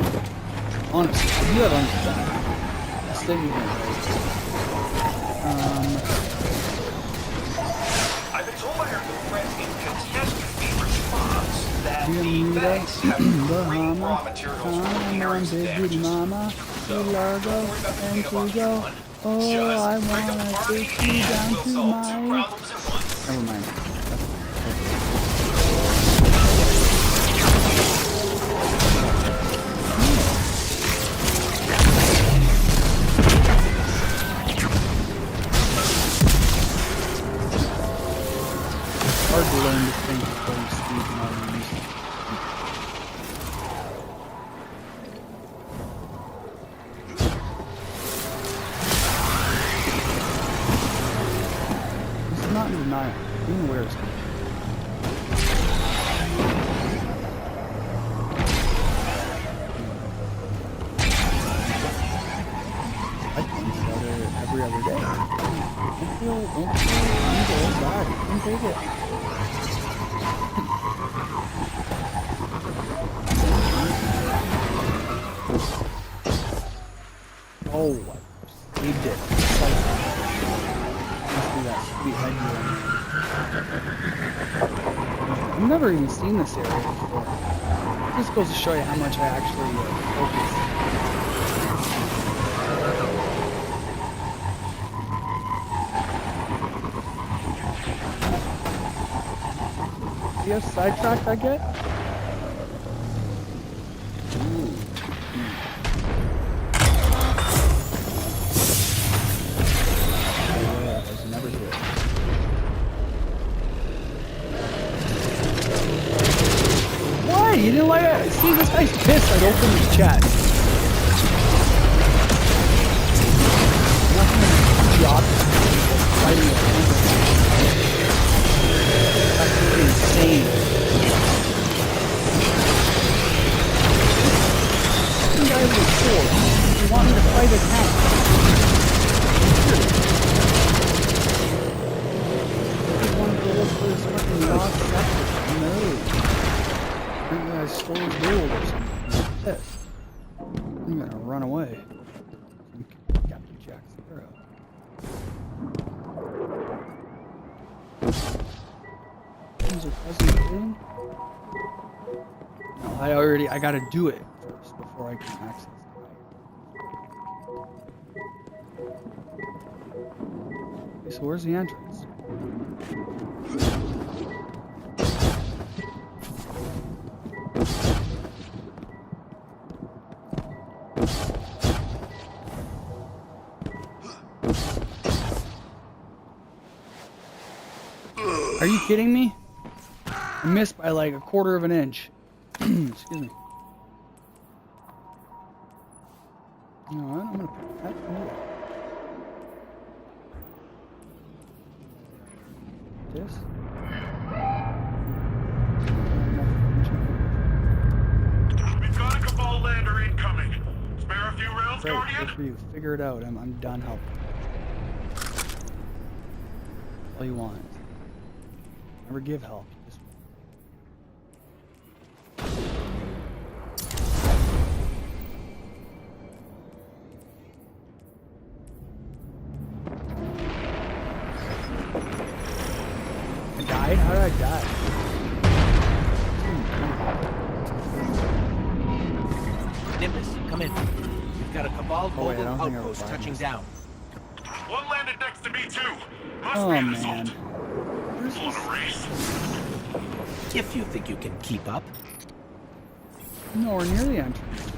Honestly, you have understand. Stay with me. I've been told by our good friends in catastrophe response that the banks have free raw materials from the area's damage. Mama, So, Largo, don't worry about the and peanut to go. butter. Oh, Just I break up the wanna party take you and down we'll to solve two my... problems at once. Never mind. Hard to learn this thing before you speed and all these. This is not in denial. Being aware is good. I think about it every other day. Don't feel bad. Don't take it. Oh, I saved it. Must be that sweet head. I've never even seen this area before. It just goes to show you how much I actually focus. See how sidetracked I get? You didn't like it? See, this guy's pissed. I'd open his chat. Nothing job. Fighting with absolutely insane. Some guy with a sword. You want me to fight a tank? I just wanted to look for this fucking lost scepter. No. I stole his gold or something. I'm pissed. I'm gonna run away from Captain Jack Sparrow. Is your cousin kidding? No, I gotta do it first before I can access it. Okay, so where's the entrance? Are you kidding me? I missed by like a quarter of an inch. Excuse me. You know what? I'm gonna put that in there. This. We've got a Cabal lander incoming. Spare a few rounds, Great, Guardian? good for you. Figure it out. I'm done helping. All you want. Never give help. Just... I died? How did I die? Nimbus, come in. We've got a Cabal Oh, wait, I mobile don't think I outpost replied. touching down. One landed next to me, too. Must Oh, be an man. assault. On a race. If you think you can keep up. Nowhere near the entrance.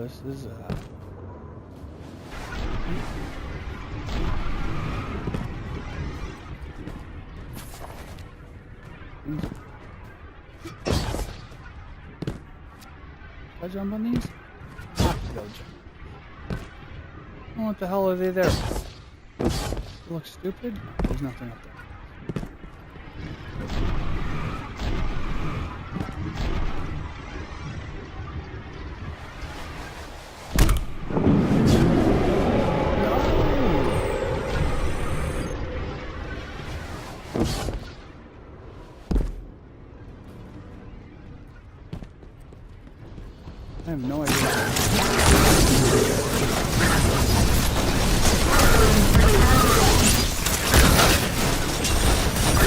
this is Can I jump on these? Have to go jump. Oh, what the hell are they there? They look stupid? There's nothing up there. I have no idea.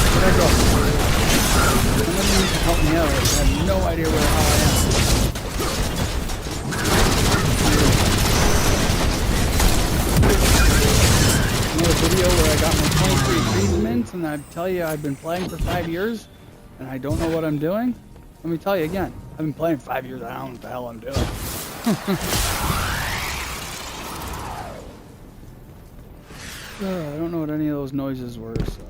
Where'd I go? Somebody needs to help me out. I have no idea where the hell I am. Another video where I got my 23 achievements and I tell you I've been playing for 5 years and I don't know what I'm doing. Let me tell you again, I've been playing 5 years, I don't know what the hell I'm doing. I don't know what any of those noises were, so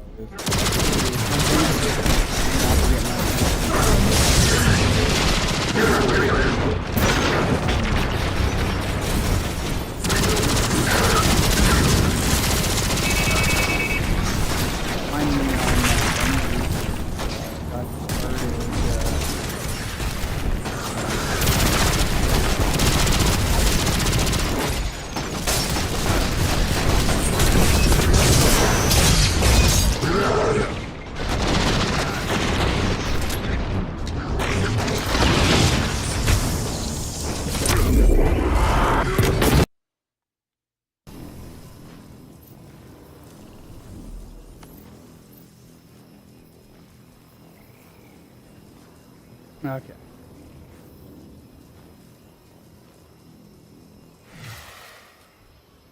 okay.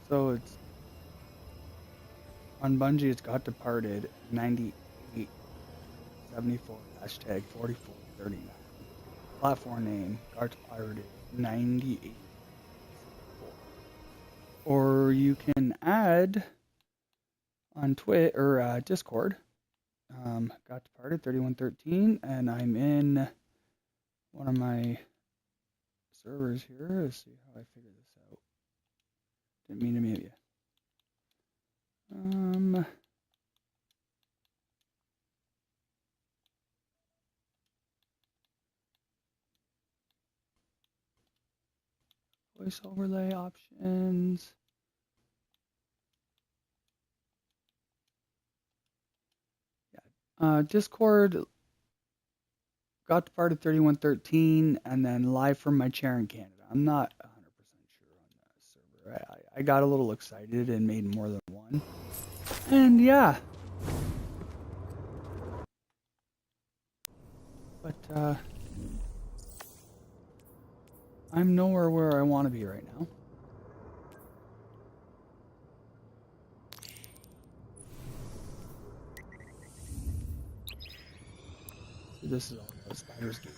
So it's on Bungie, it's got departed 9874 hashtag 4439. Platform name got departed 98. Or you can add on Twitter or Discord. Got departed 3113, and I'm in one of my servers here. Let's see how I figure this out. Didn't mean to mute you. Voice overlay options. Yeah. Discord got departed 3113, and then live from my chair in Canada. I'm not 100% sure on that server. I got a little excited and made more than one. And yeah. But I'm nowhere where I want to be right now. This is all the Spider's Gate.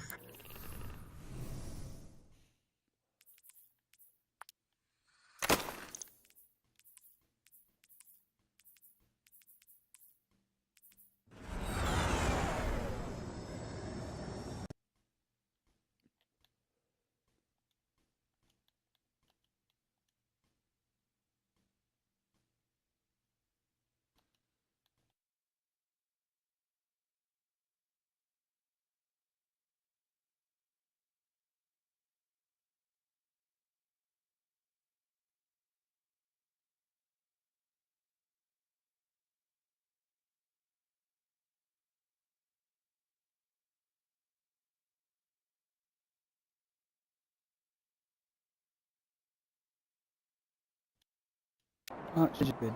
Should just bid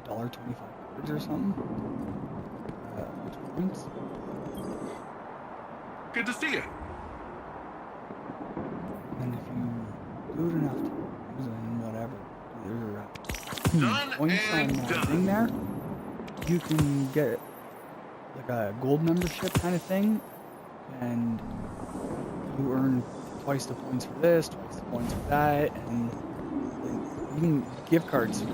$1.25 or something. Points. Good to see you. And if you do it enough times and whatever, Done points and on done. thing there, you can get like a gold membership kind of thing, and you earn twice the points for this, twice the points for that, and like, even gift cards for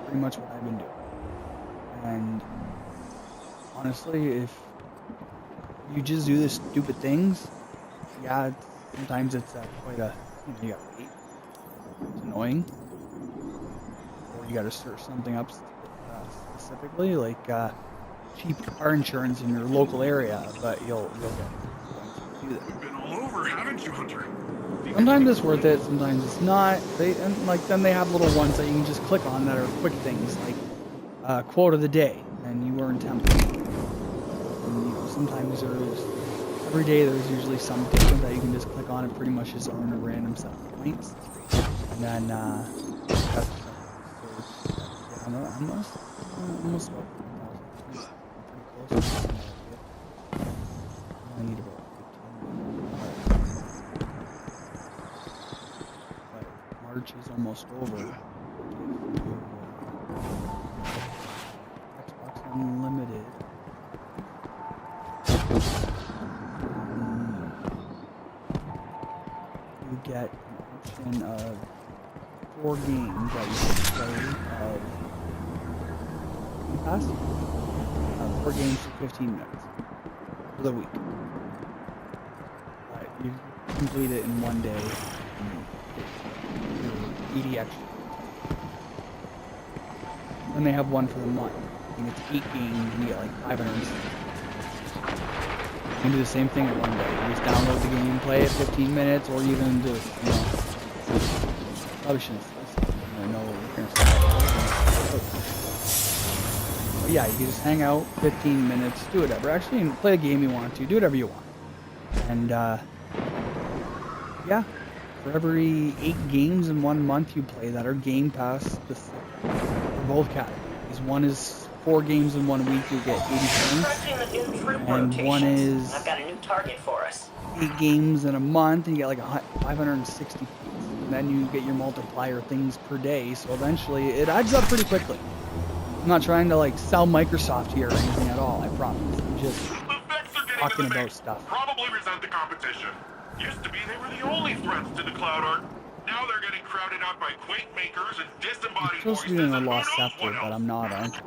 pretty much what I've been doing. And honestly, if you just do the stupid things, yeah, sometimes it's quite a, you gotta wait. It's annoying. Or you gotta search something up specifically, like cheap car insurance in your local area, but you'll get points to do that. You've been all over, haven't you, Hunter? Sometimes it's worth it, sometimes it's not. Then they have little ones that you can just click on that are quick things, like quote of the day, and you earn 10 points. And, sometimes every day there's usually some different that you can just click on and pretty much just earn a random set of points. And then that's so yeah, I'm almost about 4,000. Pretty close. I need about 15. But March is almost over. Xbox Unlimited. You get an option of 4 games that you can play of Pass. 4 games for 15 minutes for the week. You complete it in one day and get 80 extra. Then they have one for the month. I think it's 8 games and you get like 500. You can do the same thing in one day. You just download the game, play it 15 minutes, or even do it, probably shouldn't know what you're going to say. But yeah, you can just hang out 15 minutes, do whatever. Actually, you can play a game you want to, do whatever you want. And, yeah, for every 8 games in 1 month you play that are Game Pass specific for both categories. One is 4 games in 1 week, you get 80 points. Stretching the new troop And one rotations. is I've got a new target for us. 8 games in a month, and you get like 560 points. And then you get your multiplier things per day, so eventually it adds up pretty quickly. I'm not trying to like sell Microsoft here or anything at all, I promise. I'm just The Vex are getting talking in the about mix. stuff. Probably resent the competition. Used to be they were the only threats to the cloud art. Now they're getting crowded out by Quake makers and I'm disembodied supposed to voices be in a and who Lost knows Scepter, what but else. I'm not, aren't I?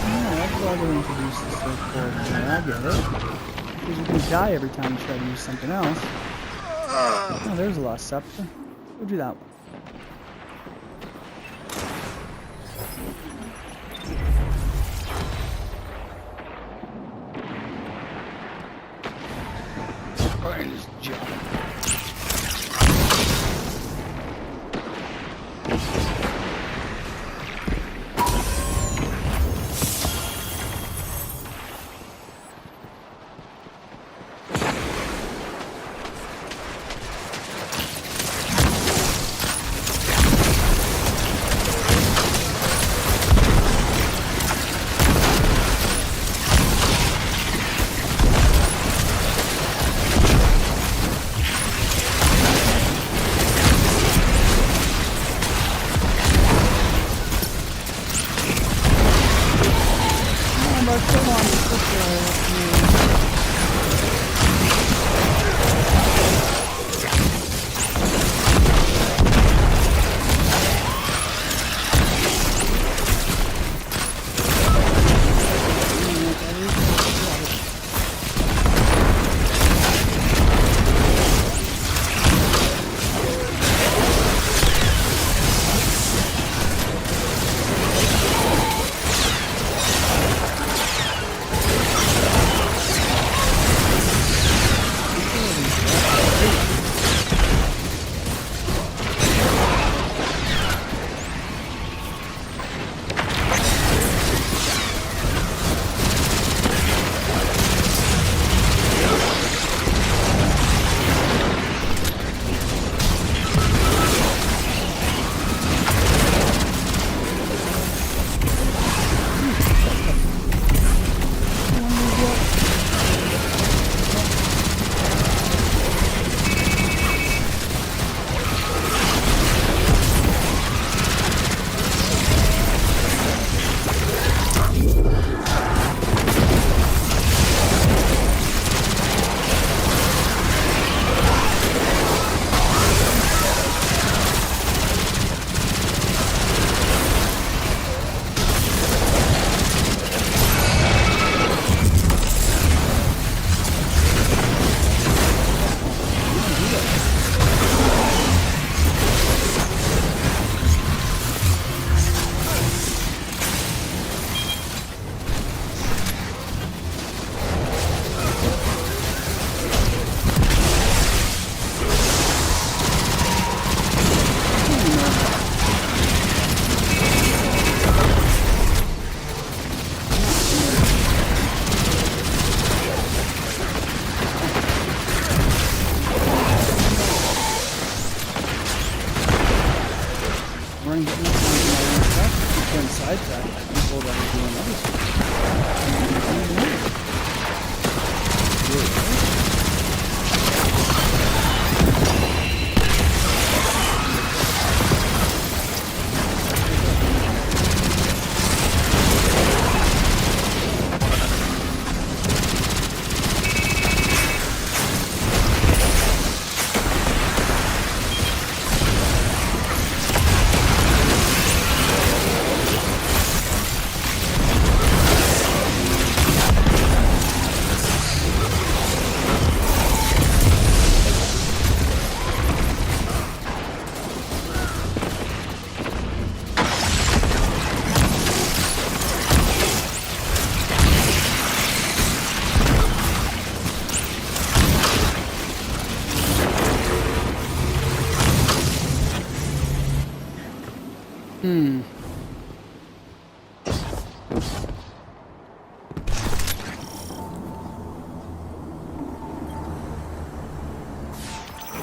Yeah, that's why they introduced the surfboard. I get it. Because you can die every time you try to use something else. Oh, there's a Lost Scepter. We'll do that one. Brian is jumping. We're getting this on my own stuff. Keep getting sidetracked. I'm told that we're doing other stuff.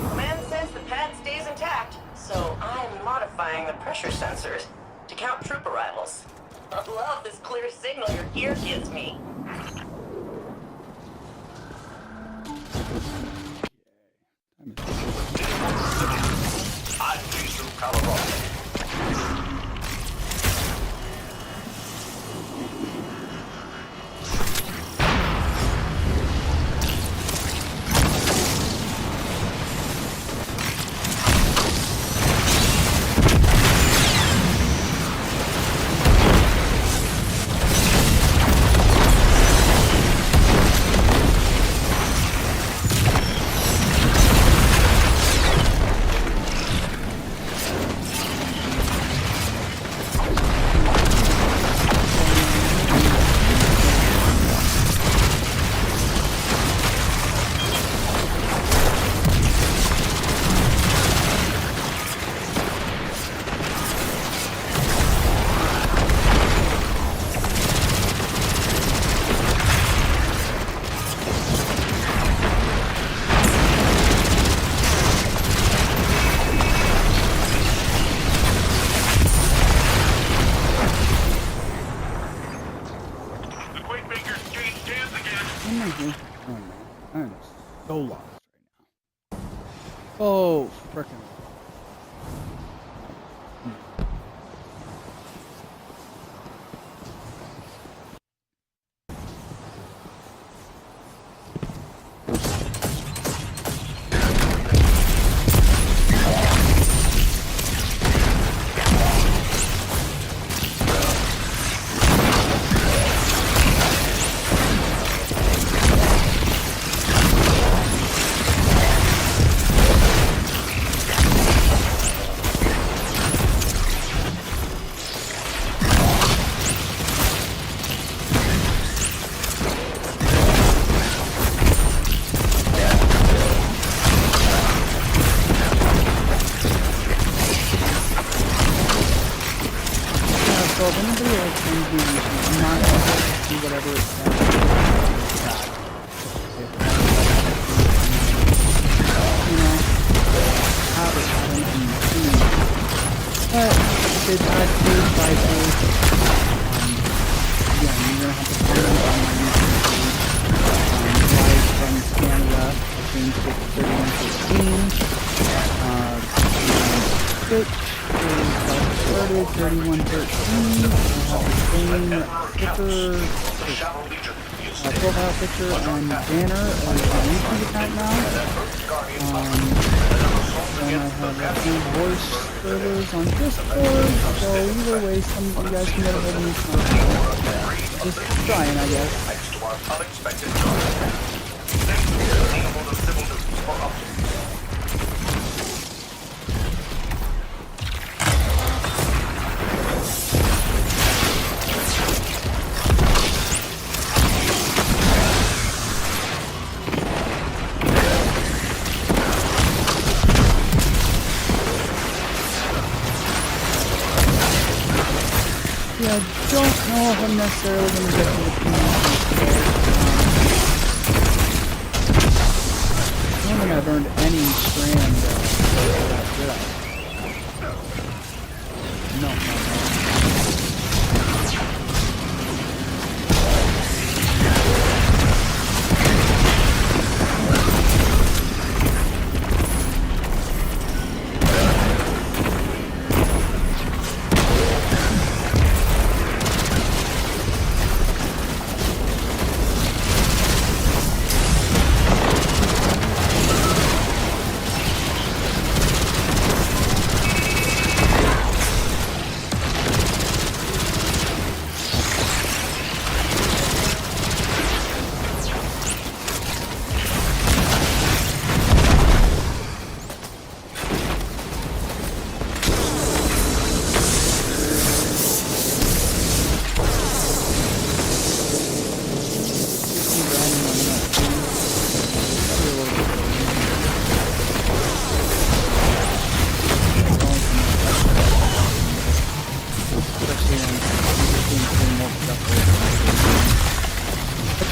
Command says the pad stays intact, so I'm modifying the pressure sensors to count troop arrivals. I love this clear signal your gear gives me. I'm Jason Colorado. The Quakemakers changed hands again. I'm so lost right now. Oh, frickin'. So if anybody else sends me anything, I'm not going to do whatever it says. You know, have it, I don't know. But it's not case by case. Again, you're going to have to find it on my YouTube page. Live from Canada, I changed it to 3115. Twitch started 3113. I have the same profile picture and banner as my YouTube account now. And I have a few voice servers on Discord, so either way, some of you guys can get a hold of me. Just trying, I guess. Thanks to our unexpected Thanks to the Singapore Civil News for updates. Yeah, I don't know if I'm necessarily going to get to the community today. I don't think I've earned any strand that, did I?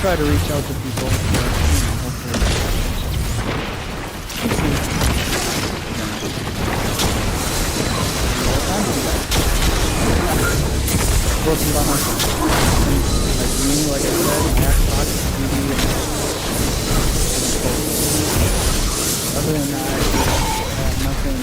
try to reach out to people. Hopefully. Let's see. Working by myself. Like me, like I said, Xbox, TV, and other than that, I have nothing.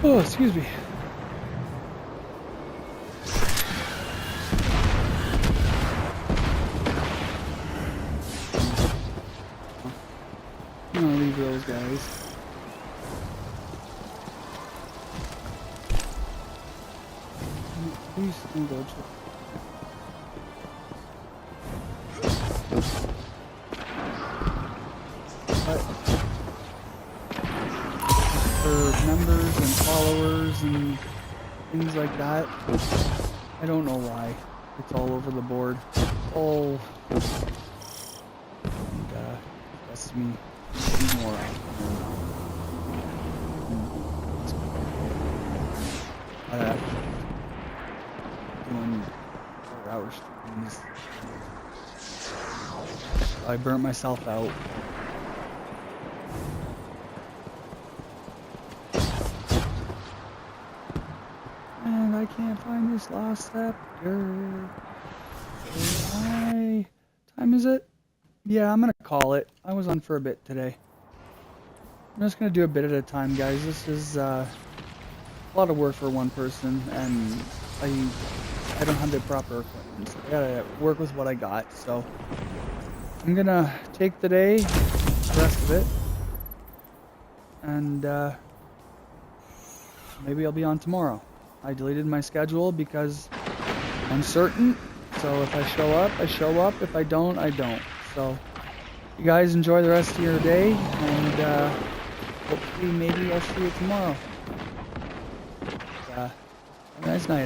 Oh, excuse me. I'm gonna leave those guys. Please don't go to. For members and followers and things like that. I don't know why. It's all over the board. Oh. And, that's me. More. Doing 4 hours streams. I burnt myself out. And I can't find this last chapter. Why? Time is it? Yeah, I'm gonna call it. I was on for a bit today. I'm just gonna do a bit at a time, guys. This is a lot of work for one person, and I don't have the proper equipment. So I gotta work with what I got. So I'm gonna take the day, the rest of it, and maybe I'll be on tomorrow. I deleted my schedule because I'm certain. So if I show up, I show up. If I don't, I don't. So you guys enjoy the rest of your day, and hopefully maybe I'll see you tomorrow. Have a nice night, everyone.